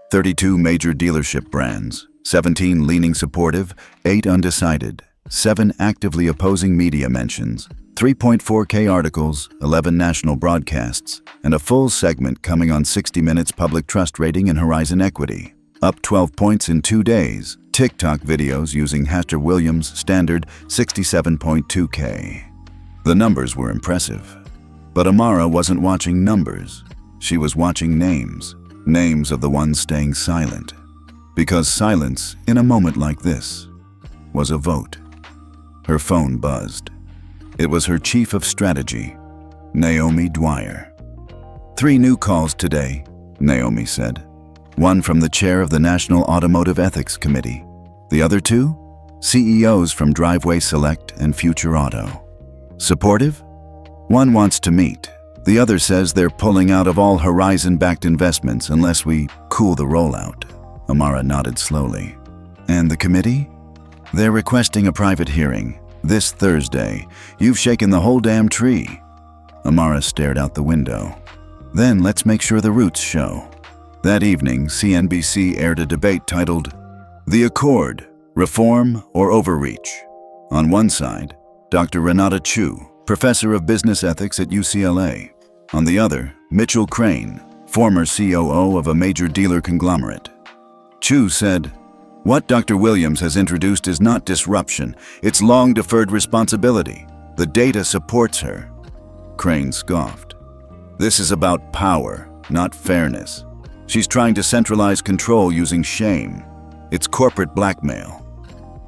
32 major dealership brands, 17 leaning supportive, 8 undecided, 7 actively opposing media mentions, 3.4K articles, 11 national broadcasts, and a full segment coming on 60 Minutes Public Trust Rating and Horizon Equity. Up 12 points in 2 days. TikTok videos using Dr. Williams standard 67.2K. The numbers were impressive. But Amara wasn't watching numbers. She was watching names. Names of the ones staying silent. Because silence, in a moment like this, was a vote. Her phone buzzed. It was her chief of strategy, Naomi Dwyer. 3 new calls today, Naomi said. one from the chair of the National Automotive Ethics Committee. The other two? CEOs from Driveway Select and Future Auto. Supportive? One wants to meet. The other says they're pulling out of all Horizon-backed investments unless we cool the rollout. Amara nodded slowly. And the committee? They're requesting a private hearing. This Thursday. You've shaken the whole damn tree. Amara stared out the window. Then let's make sure the roots show. That evening, CNBC aired a debate titled, The Accord, Reform or Overreach. On one side, Dr. Renata Chu, professor of business ethics at UCLA. On the other, Mitchell Crane, former COO of a major dealer conglomerate. Chu said, What Dr. Williams has introduced is not disruption, it's long-deferred responsibility. The data supports her. Crane scoffed. This is about power, not fairness. She's trying to centralize control using shame. It's corporate blackmail.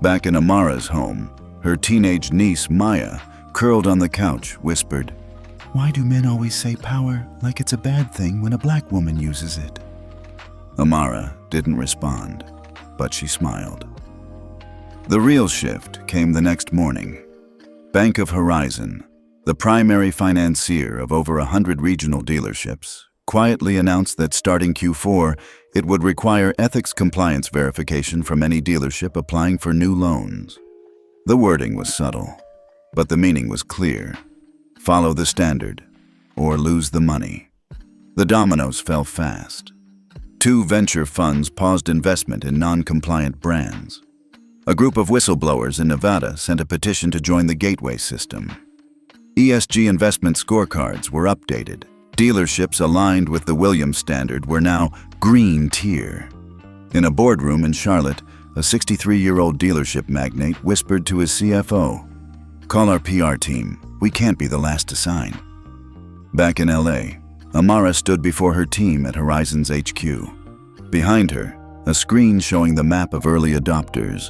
Back in Amara's home, her teenage niece, Maya, curled on the couch, whispered, Why do men always say power like it's a bad thing when a black woman uses it? Amara didn't respond, but she smiled. The real shift came the next morning. Bank of Horizon, the primary financier of over 100 regional dealerships, quietly announced that starting Q4, it would require ethics compliance verification from any dealership applying for new loans. The wording was subtle, but the meaning was clear. Follow the standard, or lose the money. The dominoes fell fast. 2 venture funds paused investment in non-compliant brands. A group of whistleblowers in Nevada sent a petition to join the gateway system. ESG investment scorecards were updated. Dealerships aligned with the Williams standard were now green tier. In a boardroom in Charlotte, a 63-year-old dealership magnate whispered to his CFO, Call our PR team. We can't be the last to sign. Back in LA, Amara stood before her team at Horizon's HQ. Behind her, a screen showing the map of early adopters.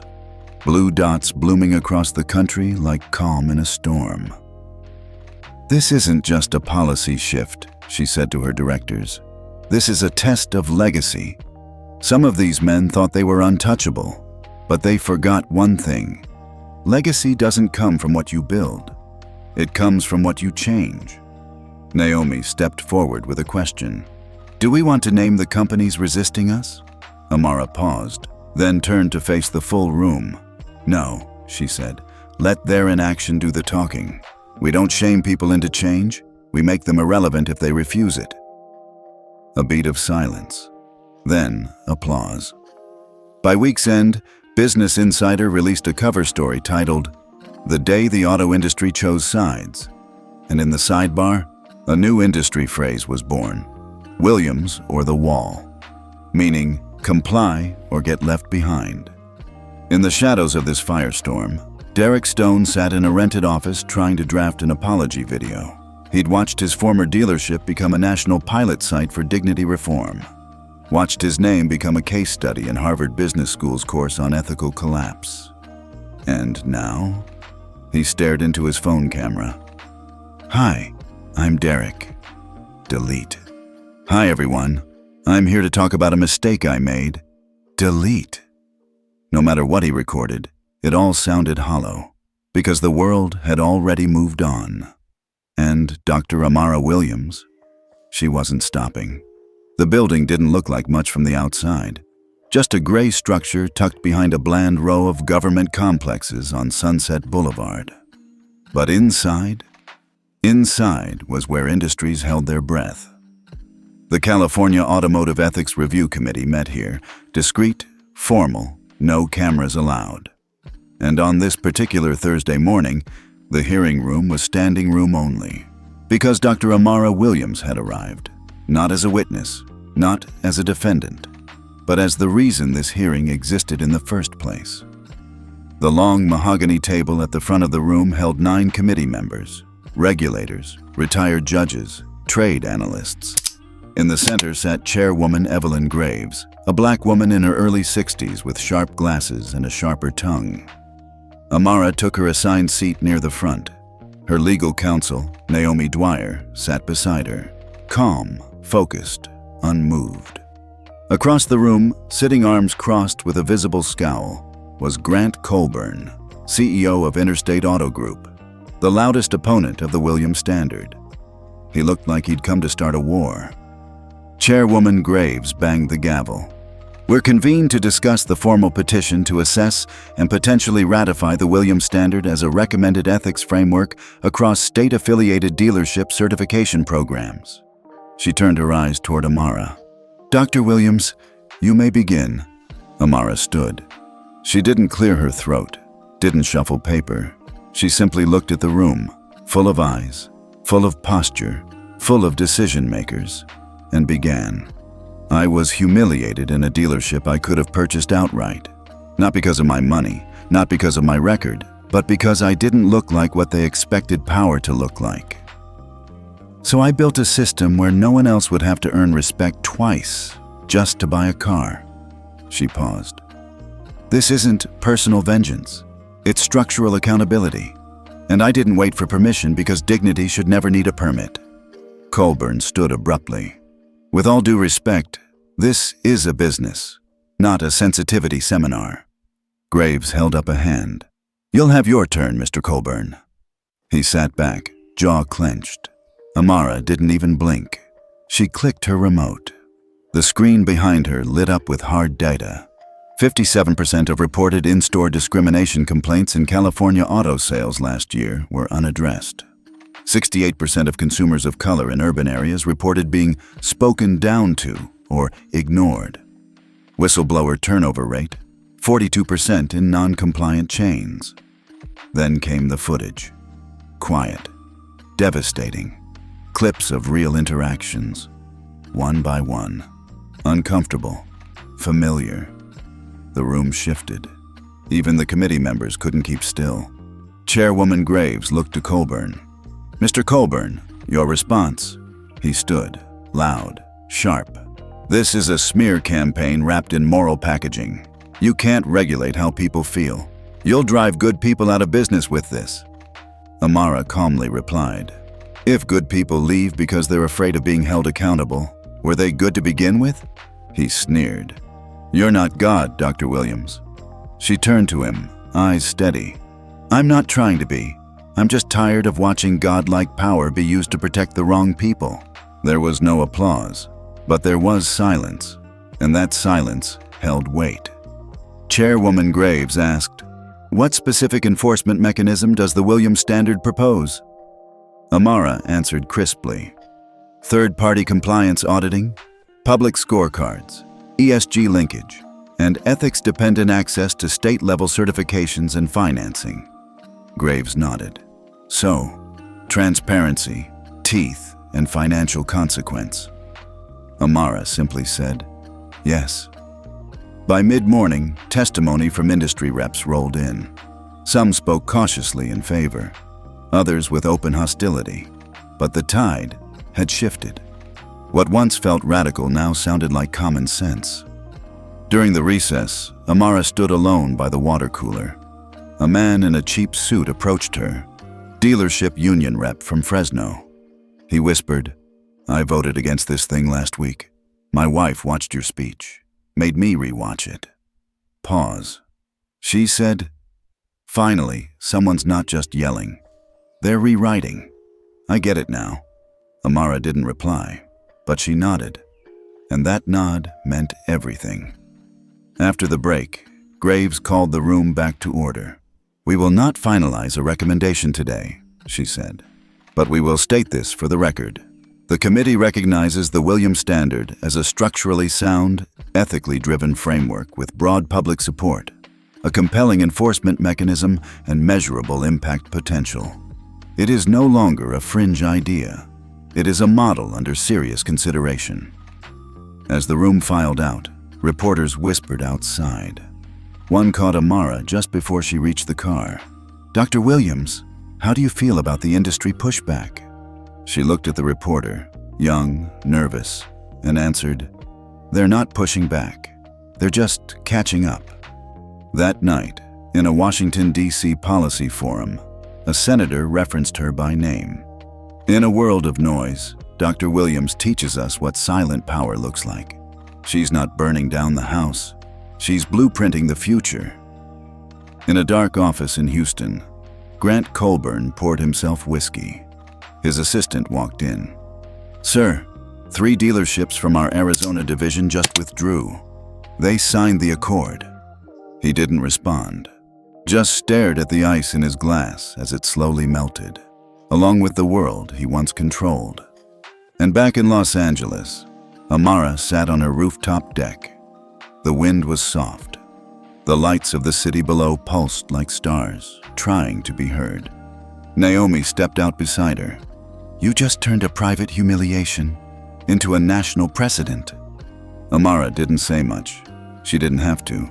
Blue dots blooming across the country like calm in a storm. This isn't just a policy shift, she said to her directors. This is a test of legacy. Some of these men thought they were untouchable, but they forgot one thing. Legacy doesn't come from what you build. It comes from what you change. Naomi stepped forward with a question. Do we want to name the companies resisting us? Amara paused, then turned to face the full room. No, she said. Let their inaction do the talking. We don't shame people into change. We make them irrelevant if they refuse it. A beat of silence. Then applause. By week's end, Business Insider released a cover story titled, The Day the Auto Industry Chose Sides. And in the sidebar, a new industry phrase was born, Williams or the Wall, meaning comply or get left behind. In the shadows of this firestorm, Derek Stone sat in a rented office trying to draft an apology video. He'd watched his former dealership become a national pilot site for dignity reform. Watched his name become a case study in Harvard Business School's course on ethical collapse. And now, he stared into his phone camera. Hi, I'm Derek. Delete. Hi everyone. I'm here to talk about a mistake I made. Delete. No matter what he recorded, it all sounded hollow, because the world had already moved on. And Dr. Amara Williams, she wasn't stopping. The building didn't look like much from the outside. Just a gray structure tucked behind a bland row of government complexes on Sunset Boulevard. But inside was where industries held their breath. The California Automotive Ethics Review Committee met here, discreet, formal, no cameras allowed. And on this particular Thursday morning, the hearing room was standing room only, because Dr. Amara Williams had arrived, not as a witness, not as a defendant, but as the reason this hearing existed in the first place. The long mahogany table at the front of the room held 9 committee members, regulators, retired judges, trade analysts. In the center sat Chairwoman Evelyn Graves, a black woman in her early 60s with sharp glasses and a sharper tongue. Amara took her assigned seat near the front. Her legal counsel, Naomi Dwyer, sat beside her, calm, focused, unmoved. Across the room, sitting arms crossed with a visible scowl, was Grant Colburn, CEO of Interstate Auto Group, the loudest opponent of the Williams Standard. He looked like he'd come to start a war. Chairwoman Graves banged the gavel. "We're convened to discuss the formal petition to assess and potentially ratify the Williams Standard as a recommended ethics framework across state-affiliated dealership certification programs." She turned her eyes toward Amara. "Dr. Williams, you may begin." Amara stood. She didn't clear her throat, didn't shuffle paper. She simply looked at the room, full of eyes, full of posture, full of decision-makers, and began. "I was humiliated in a dealership I could have purchased outright. Not because of my money, not because of my record, but because I didn't look like what they expected power to look like. So I built a system where no one else would have to earn respect twice just to buy a car." She paused. "This isn't personal vengeance. It's structural accountability. And I didn't wait for permission because dignity should never need a permit." Colburn stood abruptly. "With all due respect, this is a business, not a sensitivity seminar." Graves held up a hand. "You'll have your turn, Mr. Colburn." He sat back, jaw clenched. Amara didn't even blink. She clicked her remote. The screen behind her lit up with hard data. 57% of reported in-store discrimination complaints in California auto sales last year were unaddressed. 68% of consumers of color in urban areas reported being spoken down to or ignored. Whistleblower turnover rate, 42% in non-compliant chains. Then came the footage. Quiet, devastating. Clips of real interactions, one by one. Uncomfortable, familiar. The room shifted. Even the committee members couldn't keep still. Chairwoman Graves looked to Colburn. "Mr. Colburn, your response." He stood, loud, sharp. "This is a smear campaign wrapped in moral packaging. You can't regulate how people feel. You'll drive good people out of business with this." Amara calmly replied, "If good people leave because they're afraid of being held accountable, were they good to begin with?" He sneered. "You're not God, Dr. Williams." She turned to him, eyes steady. "I'm not trying to be. I'm just tired of watching godlike power be used to protect the wrong people." There was no applause, but there was silence, and that silence held weight. Chairwoman Graves asked, "What specific enforcement mechanism does the Williams Standard propose?" Amara answered crisply, "Third-party compliance auditing, public scorecards, ESG linkage, and ethics-dependent access to state-level certifications and financing." Graves nodded. "So, transparency, teeth, and financial consequence." Amara simply said, "Yes." By mid-morning, testimony from industry reps rolled in. Some spoke cautiously in favor, others with open hostility. But the tide had shifted. What once felt radical now sounded like common sense. During the recess, Amara stood alone by the water cooler. A man in a cheap suit approached her, dealership union rep from Fresno. He whispered, "I voted against this thing last week. My wife watched your speech, made me rewatch it." Pause. She said, "Finally, someone's not just yelling. They're rewriting. I get it now." Amara didn't reply, but she nodded, and that nod meant everything. After the break, Graves called the room back to order. "We will not finalize a recommendation today," she said, "but we will state this for the record. The committee recognizes the Williams Standard as a structurally sound, ethically driven framework with broad public support, a compelling enforcement mechanism, and measurable impact potential. It is no longer a fringe idea. It is a model under serious consideration." As the room filed out, reporters whispered outside. One caught Amara just before she reached the car. "Dr. Williams, how do you feel about the industry pushback?" She looked at the reporter, young, nervous, and answered, "They're not pushing back. They're just catching up." That night, in a Washington, D.C. policy forum, a senator referenced her by name. "In a world of noise, Dr. Williams teaches us what silent power looks like. She's not burning down the house. She's blueprinting the future. In a dark office in Houston, Grant Colburn poured himself whiskey. His assistant walked in. "Sir, 3 dealerships from our Arizona division just withdrew. They signed the accord." He didn't respond, just stared at the ice in his glass as it slowly melted, along with the world he once controlled. And back in Los Angeles, Amara sat on her rooftop deck. The wind was soft. The lights of the city below pulsed like stars, trying to be heard. Naomi stepped out beside her. "You just turned a private humiliation into a national precedent." Amara didn't say much. She didn't have to.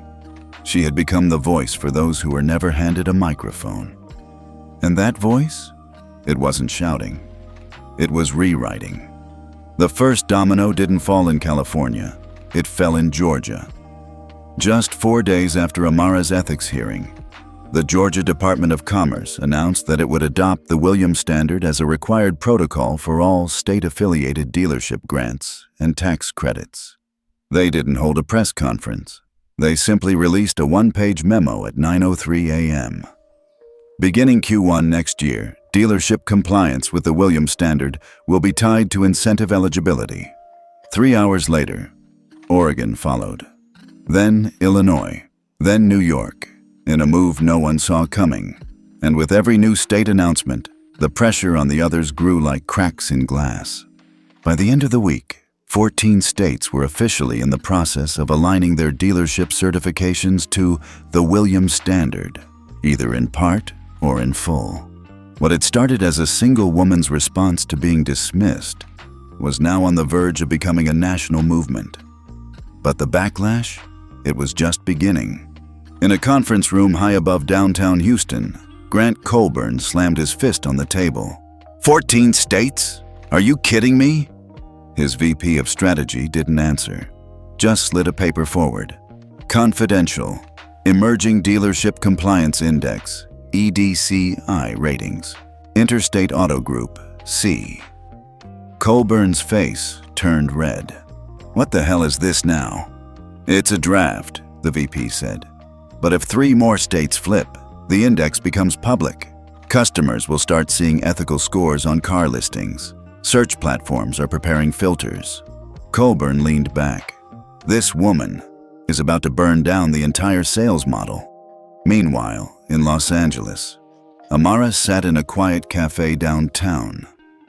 She had become the voice for those who were never handed a microphone. And that voice? It wasn't shouting. It was rewriting. The first domino didn't fall in California. It fell in Georgia. Just 4 days after Amara's ethics hearing, the Georgia Department of Commerce announced that it would adopt the Williams Standard as a required protocol for all state-affiliated dealership grants and tax credits. They didn't hold a press conference. They simply released a 1-page memo at 9:03 a.m. Beginning Q1 next year, dealership compliance with the Williams Standard will be tied to incentive eligibility. 3 hours later, Oregon followed. Then Illinois, then New York, in a move no one saw coming. And with every new state announcement, the pressure on the others grew like cracks in glass. By the end of the week, 14 states were officially in the process of aligning their dealership certifications to the Williams Standard, either in part or in full. What had started as a single woman's response to being dismissed was now on the verge of becoming a national movement. But the backlash? It was just beginning. In a conference room high above downtown Houston, Grant Colburn slammed his fist on the table. 14 states? Are you kidding me? His VP of strategy didn't answer, just slid a paper forward. Confidential, Emerging Dealership Compliance Index, EDCI ratings, Interstate Auto Group, C. Colburn's face turned red. "What the hell is this now?" "It's a draft," the VP said. "But if 3 more states flip, the index becomes public. Customers will start seeing ethical scores on car listings. Search platforms are preparing filters." Colburn leaned back. This woman is about to burn down the entire sales model. Meanwhile, in Los Angeles, Amara sat in a quiet cafe downtown,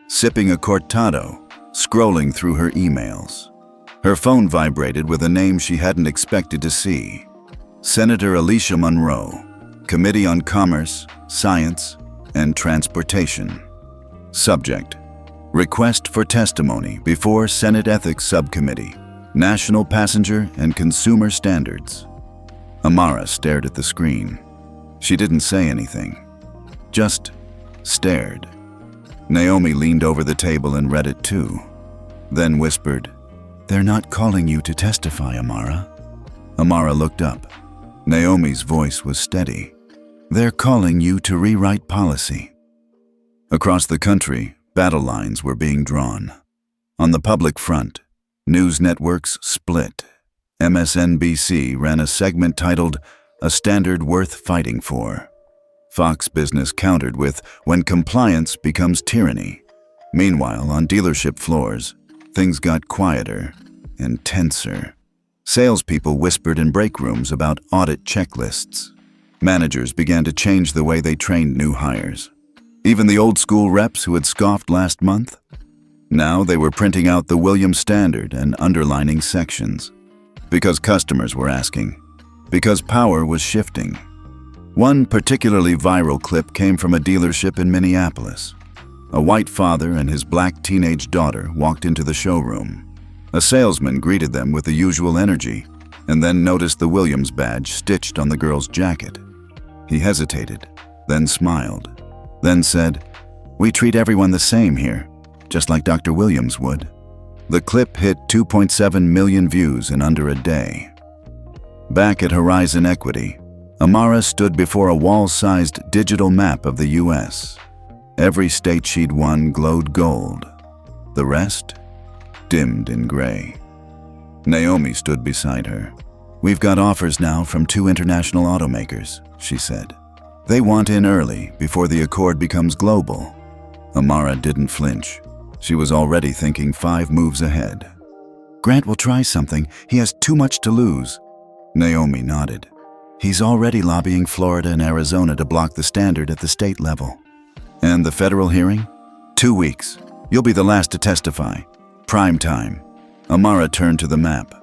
sipping a cortado, scrolling through her emails. Her phone vibrated with a name she hadn't expected to see. Senator Alicia Monroe, Committee on Commerce, Science, and Transportation. Subject: Request for testimony before Senate Ethics Subcommittee, National Passenger and Consumer Standards. Amara stared at the screen. She didn't say anything, just stared. Naomi leaned over the table and read it too, then whispered, "They're not calling you to testify, Amara." Amara looked up. Naomi's voice was steady. "They're calling you to rewrite policy." Across the country, battle lines were being drawn. On the public front, news networks split. MSNBC ran a segment titled, "A Standard Worth Fighting For." Fox Business countered with, "When compliance becomes tyranny." Meanwhile, on dealership floors, things got quieter and tenser. Salespeople whispered in break rooms about audit checklists. Managers began to change the way they trained new hires. Even the old-school reps who had scoffed last month? Now they were printing out the Williams Standard and underlining sections. Because customers were asking. Because power was shifting. One particularly viral clip came from a dealership in Minneapolis. A white father and his black teenage daughter walked into the showroom. A salesman greeted them with the usual energy, and then noticed the Williams badge stitched on the girl's jacket. He hesitated, then smiled, then said, "We treat everyone the same here, just like Dr. Williams would." The clip hit 2.7 million views in under a day. Back at Horizon Equity, Amara stood before a wall-sized digital map of the U.S. Every state she'd won glowed gold. The rest dimmed in gray. Naomi stood beside her. "We've got offers now from 2 international automakers," she said. "They want in early, before the accord becomes global." Amara didn't flinch. She was already thinking 5 moves ahead. "Grant will try something. He has too much to lose." Naomi nodded. "He's already lobbying Florida and Arizona to block the standard at the state level." "And the federal hearing?" 2 weeks. You'll be the last to testify. Prime time." Amara turned to the map.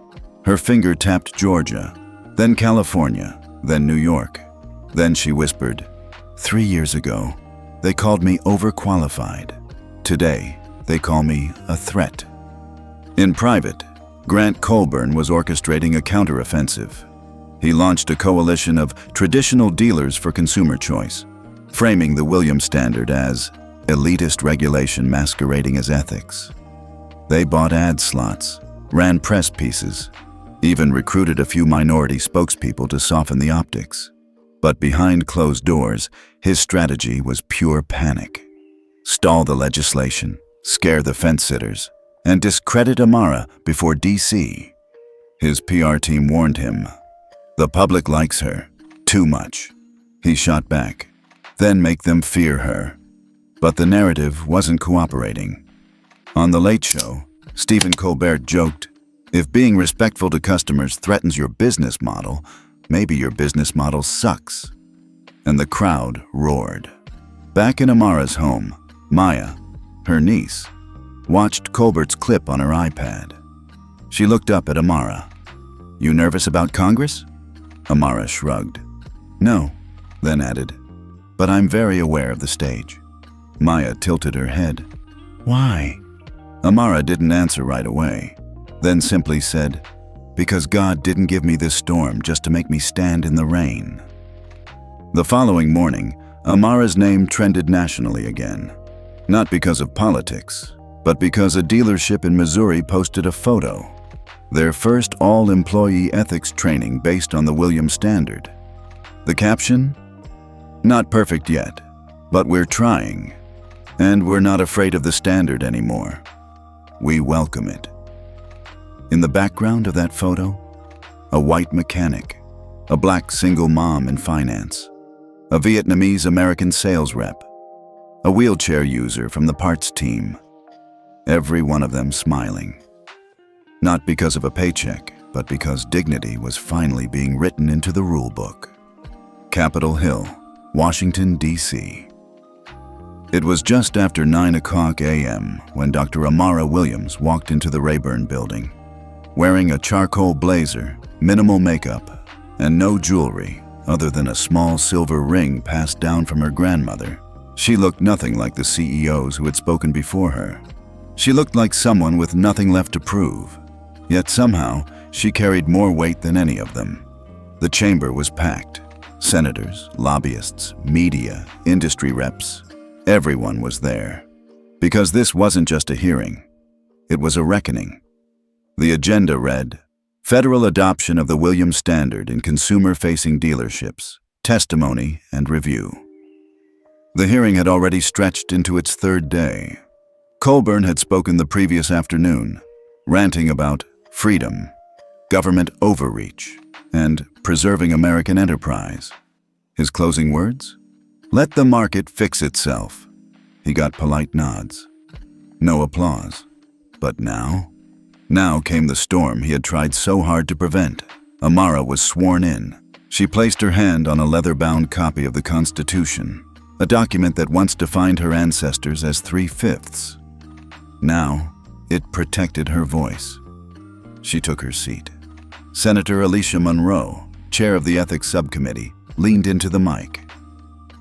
Her finger tapped Georgia, then California, then New York. Then she whispered, 3 years ago, they called me overqualified. Today, they call me a threat." In private, Grant Colburn was orchestrating a counteroffensive. He launched a coalition of traditional dealers for consumer choice, framing the Williams standard as elitist regulation masquerading as ethics. They bought ad slots, ran press pieces, even recruited a few minority spokespeople to soften the optics. But behind closed doors, his strategy was pure panic. Stall the legislation, scare the fence-sitters, and discredit Amara before DC. His PR team warned him, "The public likes her, too much." He shot back, "Then make them fear her." But the narrative wasn't cooperating. On The Late Show, Stephen Colbert joked, "If being respectful to customers threatens your business model, maybe your business model sucks." And the crowd roared. Back in Amara's home, Maya, her niece, watched Colbert's clip on her iPad. She looked up at Amara. "You nervous about Congress?" Amara shrugged. "No," then added, "but I'm very aware of the stage." Maya tilted her head. "Why?" Amara didn't answer right away, then simply said, "Because God didn't give me this storm just to make me stand in the rain." The following morning, Amara's name trended nationally again. Not because of politics, but because a dealership in Missouri posted a photo. Their first all-employee ethics training based on the Williams standard. The caption? "Not perfect yet, but we're trying. And we're not afraid of the standard anymore. We welcome it." In the background of that photo, a white mechanic, a black single mom in finance, a Vietnamese-American sales rep, a wheelchair user from the parts team. Every one of them smiling. Not because of a paycheck, but because dignity was finally being written into the rule book. Capitol Hill, Washington, D.C. It was just after 9:00 a.m. when Dr. Amara Williams walked into the Rayburn building. Wearing a charcoal blazer, minimal makeup, and no jewelry other than a small silver ring passed down from her grandmother, she looked nothing like the CEOs who had spoken before her. She looked like someone with nothing left to prove, yet somehow she carried more weight than any of them. The chamber was packed. Senators, lobbyists, media, industry reps, everyone was there. Because this wasn't just a hearing, it was a reckoning. The agenda read, "Federal adoption of the Williams standard in consumer-facing dealerships, testimony and review." The hearing had already stretched into its 3rd day. Colburn had spoken the previous afternoon, ranting about freedom, government overreach, and preserving American enterprise. His closing words? "Let the market fix itself." He got polite nods. No applause. But now? Now came the storm he had tried so hard to prevent. Amara was sworn in. She placed her hand on a leather-bound copy of the Constitution, a document that once defined her ancestors as 3/5. Now, it protected her voice. She took her seat. Senator Alicia Monroe, chair of the Ethics Subcommittee, leaned into the mic.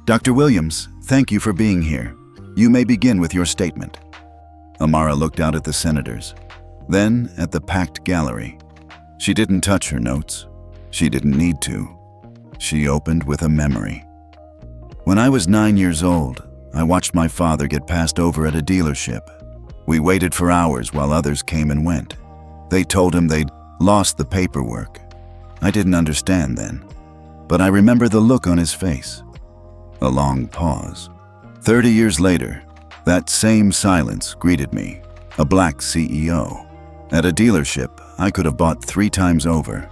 "Dr. Williams, thank you for being here. You may begin with your statement." Amara looked out at the senators, then at the packed gallery. She didn't touch her notes. She didn't need to. She opened with a memory. "When I was 9 years old, I watched my father get passed over at a dealership. We waited for hours while others came and went. They told him they'd lost the paperwork. I didn't understand then, but I remember the look on his face." A long pause. 30 years later, that same silence greeted me, a black CEO. At a dealership I could have bought 3 times over.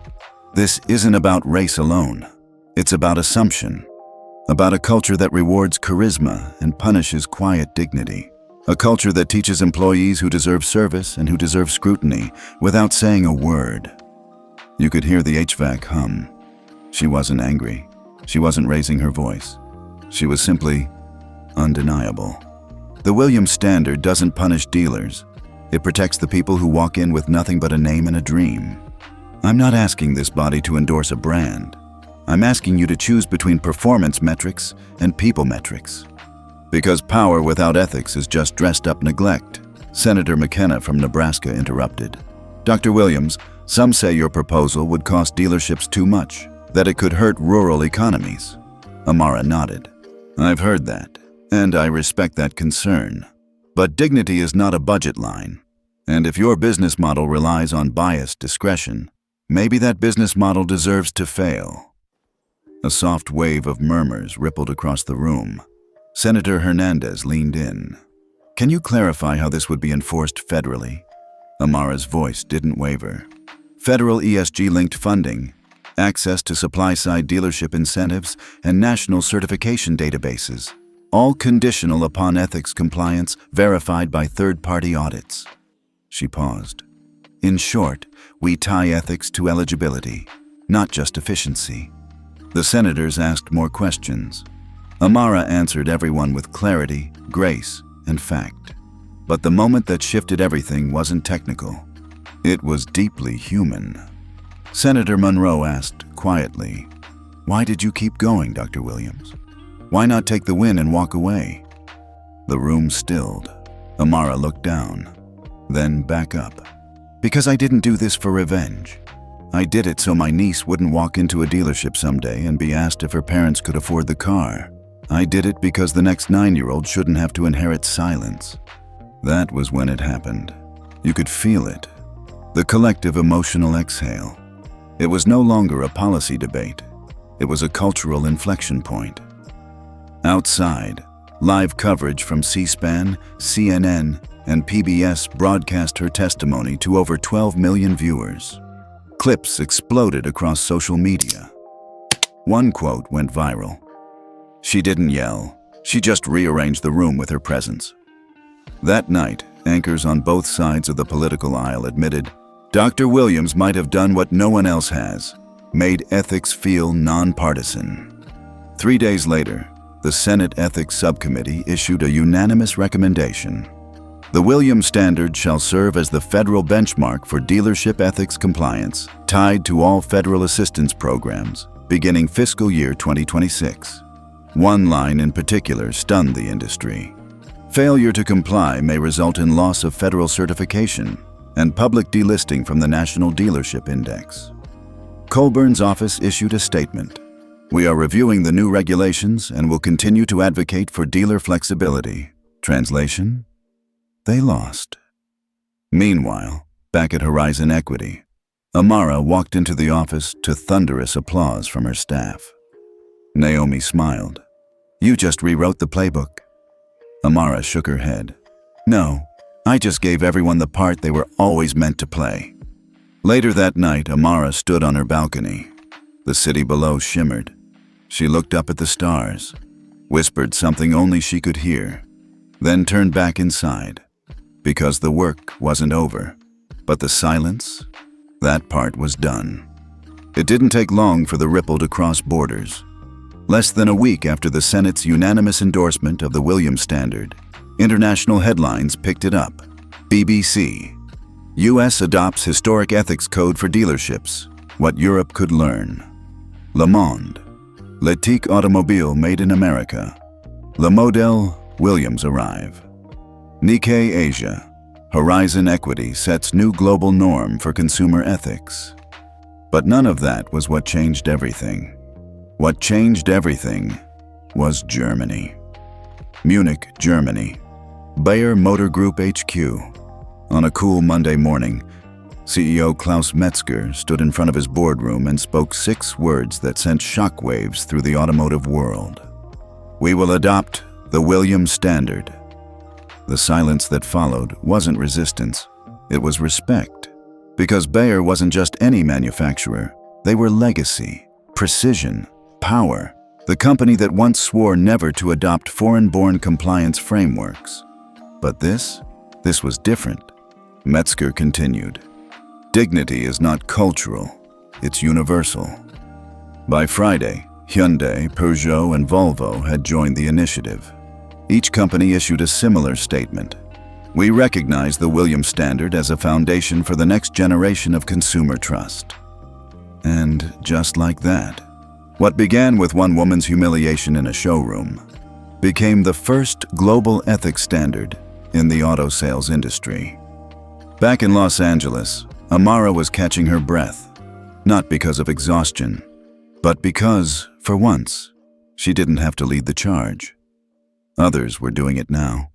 This isn't about race alone. It's about assumption. About a culture that rewards charisma and punishes quiet dignity. A culture that teaches employees who deserve service and who deserve scrutiny without saying a word. You could hear the HVAC hum. She wasn't angry. She wasn't raising her voice. She was simply undeniable. The Williams Standard doesn't punish dealers. It protects the people who walk in with nothing but a name and a dream. I'm not asking this body to endorse a brand. I'm asking you to choose between performance metrics and people metrics. Because power without ethics is just dressed up neglect, Senator McKenna from Nebraska interrupted. Dr. Williams, some say your proposal would cost dealerships too much, that it could hurt rural economies. Amara nodded. I've heard that, and I respect that concern. But dignity is not a budget line. And if your business model relies on biased discretion, maybe that business model deserves to fail. A soft wave of murmurs rippled across the room. Senator Hernandez leaned in. Can you clarify how this would be enforced federally? Amara's voice didn't waver. Federal ESG-linked funding, access to supply-side dealership incentives, and national certification databases, all conditional upon ethics compliance verified by third-party audits. She paused. In short, we tie ethics to eligibility, not just efficiency. The senators asked more questions. Amara answered everyone with clarity, grace, and fact. But the moment that shifted everything wasn't technical. It was deeply human. Senator Monroe asked quietly, "Why did you keep going, Dr. Williams? Why not take the win and walk away?" The room stilled. Amara looked down, then back up. Because I didn't do this for revenge. I did it so my niece wouldn't walk into a dealership someday and be asked if her parents could afford the car. I did it because the next 9-year-old shouldn't have to inherit silence. That was when it happened. You could feel it. The collective emotional exhale. It was no longer a policy debate. It was a cultural inflection point. Outside, live coverage from C-SPAN, CNN, and PBS broadcast her testimony to over 12 million viewers. Clips exploded across social media. One quote went viral. She didn't yell. She just rearranged the room with her presence. That night, anchors on both sides of the political aisle admitted, Dr. Williams might have done what no one else has, made ethics feel nonpartisan. 3 days later, the Senate Ethics Subcommittee issued a unanimous recommendation. The Williams Standard shall serve as the federal benchmark for dealership ethics compliance, tied to all federal assistance programs, beginning fiscal year 2026. One line in particular stunned the industry. Failure to comply may result in loss of federal certification and public delisting from the National Dealership Index. Colburn's office issued a statement. We are reviewing the new regulations and will continue to advocate for dealer flexibility. Translation? They lost. Meanwhile, back at Horizon Equity, Amara walked into the office to thunderous applause from her staff. Naomi smiled. You just rewrote the playbook. Amara shook her head. No, I just gave everyone the part they were always meant to play. Later that night, Amara stood on her balcony. The city below shimmered. She looked up at the stars, whispered something only she could hear, then turned back inside. Because the work wasn't over, but the silence, that part was done. It didn't take long for the ripple to cross borders. Less than a week after the Senate's unanimous endorsement of the Williams Standard, international headlines picked it up. BBC. U.S. adopts historic ethics code for dealerships. What Europe could learn. Le Monde. L'éthique automobile made in America. Le Modèle Williams arrive. Nikkei Asia. Horizon Equity sets new global norm for consumer ethics. But none of that was what changed everything. What changed everything was Germany. Munich, Germany. Bayer Motor Group HQ. On a cool Monday morning, CEO Klaus Metzger stood in front of his boardroom and spoke 6 words that sent shockwaves through the automotive world. We will adopt the Williams Standard. The silence that followed wasn't resistance, it was respect. Because Bayer wasn't just any manufacturer. They were legacy, precision, power. The company that once swore never to adopt foreign-born compliance frameworks. But this was different. Metzger continued. Dignity is not cultural, it's universal. By Friday, Hyundai, Peugeot, and Volvo had joined the initiative. Each company issued a similar statement. We recognize the Williams Standard as a foundation for the next generation of consumer trust. And just like that, what began with one woman's humiliation in a showroom became the first global ethics standard in the auto sales industry. Back in Los Angeles, Amara was catching her breath, not because of exhaustion, but because, for once, she didn't have to lead the charge. Others were doing it now.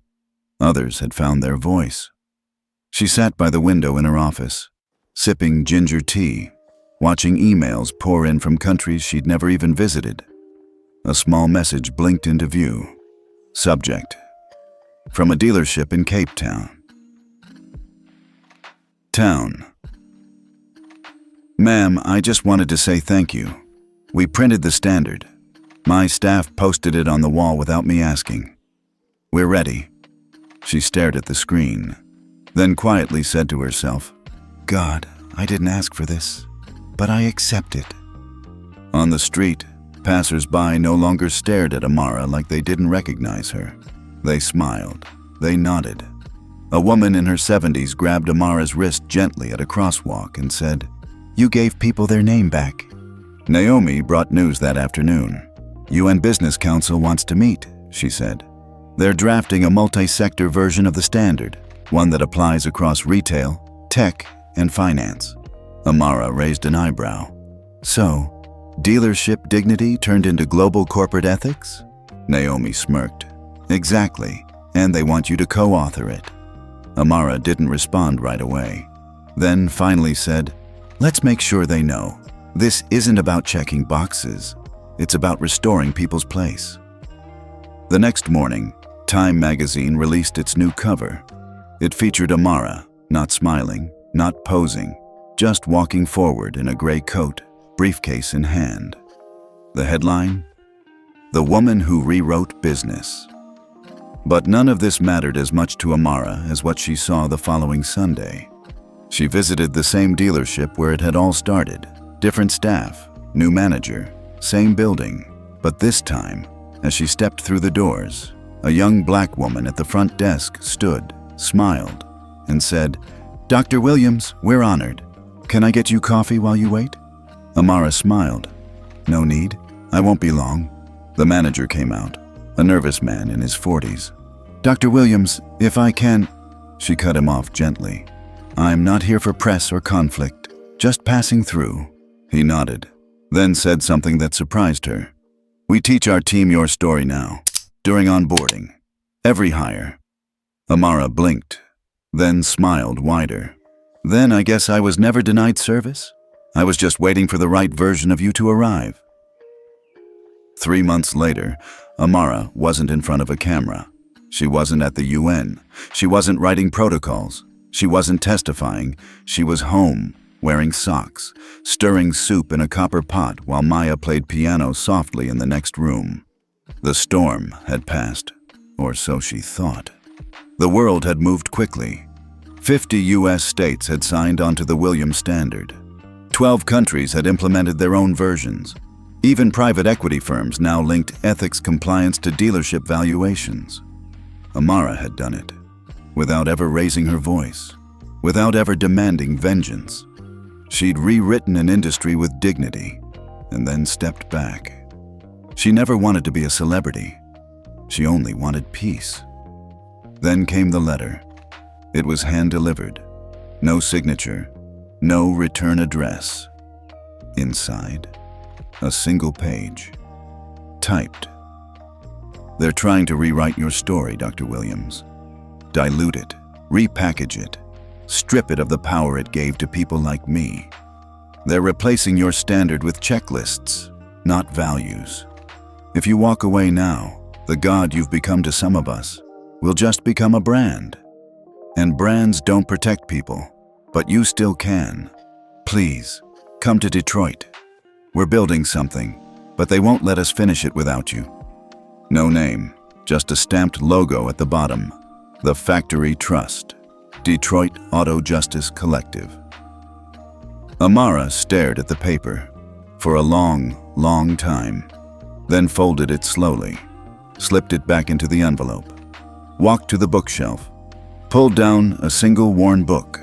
Others had found their voice. She sat by the window in her office, sipping ginger tea, watching emails pour in from countries she'd never even visited. A small message blinked into view. Subject: from a dealership in Cape Town. Town. Ma'am, I just wanted to say thank you. We printed the standard. My staff posted it on the wall without me asking. We're ready. She stared at the screen, then quietly said to herself, God, I didn't ask for this, but I accept it. On the street, passers-by no longer stared at Amara like they didn't recognize her. They smiled. They nodded. A woman in her 70s grabbed Amara's wrist gently at a crosswalk and said, You gave people their name back. Naomi brought news that afternoon. UN Business Council wants to meet, she said. They're drafting a multi-sector version of the standard, one that applies across retail, tech, and finance. Amara raised an eyebrow. So, dealership dignity turned into global corporate ethics? Naomi smirked. Exactly, and they want you to co-author it. Amara didn't respond right away, then finally said, Let's make sure they know. This isn't about checking boxes. It's about restoring people's place. The next morning, Time magazine released its new cover. It featured Amara, not smiling, not posing, just walking forward in a gray coat, briefcase in hand. The headline? The Woman Who Rewrote Business. But none of this mattered as much to Amara as what she saw the following Sunday. She visited the same dealership where it had all started. Different staff, new manager, same building. But this time, as she stepped through the doors, a young black woman at the front desk stood, smiled, and said, Dr. Williams, we're honored. Can I get you coffee while you wait? Amara smiled. No need. I won't be long. The manager came out, a nervous man in his 40s. Dr. Williams, if I can... She cut him off gently. I'm not here for press or conflict, just passing through. He nodded, then said something that surprised her. We teach our team your story now, during onboarding. Every hire. Amara blinked, then smiled wider. Then I guess I was never denied service? I was just waiting for the right version of you to arrive. 3 months later, Amara wasn't in front of a camera. She wasn't at the UN. She wasn't writing protocols. She wasn't testifying. She was home, wearing socks, stirring soup in a copper pot while Maya played piano softly in the next room. The storm had passed, or so she thought. The world had moved quickly. 50 U.S. states had signed onto the Williams Standard. 12 countries had implemented their own versions. Even private equity firms now linked ethics compliance to dealership valuations. Amara had done it, without ever raising her voice, without ever demanding vengeance. She'd rewritten an industry with dignity, and then stepped back. She never wanted to be a celebrity. She only wanted peace. Then came the letter. It was hand-delivered. No signature, no return address. Inside, a single page, typed. They're trying to rewrite your story, Dr. Williams. Dilute it, repackage it, strip it of the power it gave to people like me. They're replacing your standard with checklists, not values. If you walk away now, the god you've become to some of us will just become a brand. And brands don't protect people. But you still can. Please, come to Detroit. We're building something, but they won't let us finish it without you. No name, just a stamped logo at the bottom. The Factory Trust, Detroit Auto Justice Collective. Amara stared at the paper for a long, long time, then folded it slowly, slipped it back into the envelope, walked to the bookshelf, pulled down a single worn book,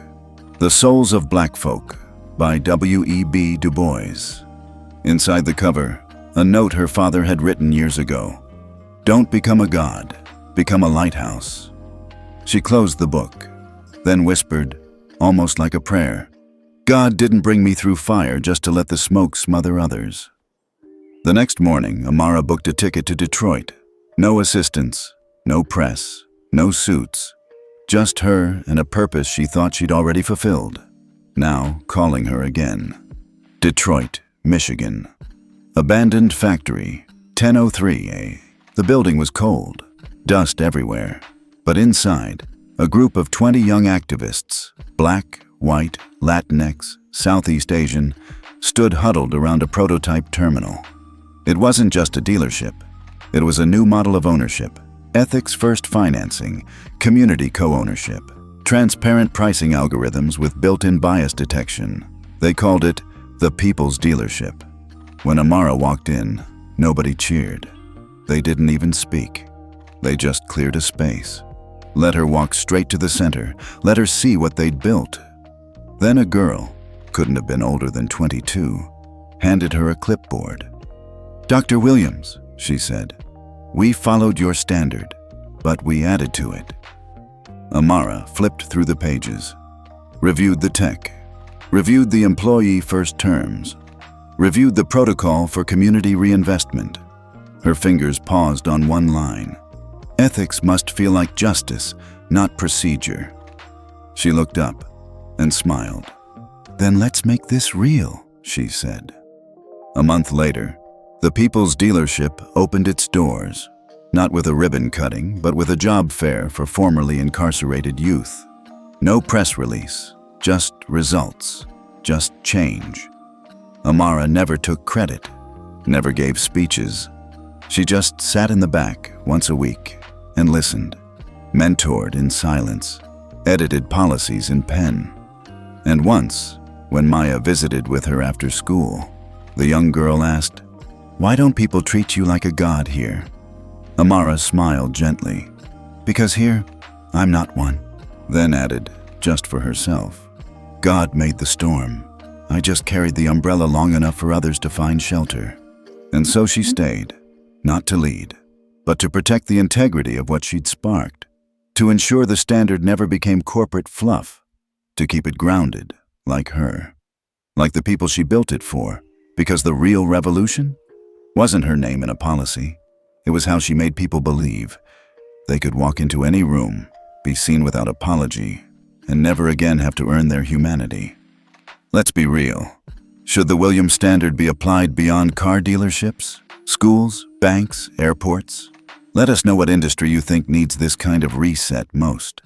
The Souls of Black Folk by W.E.B. Du Bois. Inside the cover, a note her father had written years ago. Don't become a god, become a lighthouse. She closed the book, then whispered, almost like a prayer, God didn't bring me through fire just to let the smoke smother others. The next morning, Amara booked a ticket to Detroit. No assistants, no press, no suits. Just her and a purpose she thought she'd already fulfilled. Now calling her again. Detroit, Michigan. Abandoned factory, 1003 A. The building was cold, dust everywhere. But inside, a group of 20 young activists, black, white, Latinx, Southeast Asian, stood huddled around a prototype terminal. It wasn't just a dealership. It was a new model of ownership. Ethics-first financing, community co-ownership, transparent pricing algorithms with built-in bias detection. They called it the People's Dealership. When Amara walked in, nobody cheered. They didn't even speak. They just cleared a space. Let her walk straight to the center. Let her see what they'd built. Then a girl, couldn't have been older than 22, handed her a clipboard. Dr. Williams, she said, we followed your standard, but we added to it. Amara flipped through the pages, reviewed the tech, reviewed the employee first terms, reviewed the protocol for community reinvestment. Her fingers paused on one line. Ethics must feel like justice, not procedure. She looked up and smiled. Then let's make this real, she said. A month later, the People's Dealership opened its doors, not with a ribbon cutting, but with a job fair for formerly incarcerated youth. No press release, just results, just change. Amara never took credit, never gave speeches. She just sat in the back once a week and listened, mentored in silence, edited policies in pen. And once, when Maya visited with her after school, the young girl asked, why don't people treat you like a god here? Amara smiled gently. Because here, I'm not one. Then added, just for herself, God made the storm. I just carried the umbrella long enough for others to find shelter. And so she stayed, not to lead, but to protect the integrity of what she'd sparked, to ensure the standard never became corporate fluff, to keep it grounded, like her, like the people she built it for, because the real revolution wasn't her name in a policy. It was how she made people believe they could walk into any room, be seen without apology, and never again have to earn their humanity. Let's be real. Should the Williams standard be applied beyond car dealerships, schools, banks, airports? Let us know what industry you think needs this kind of reset most.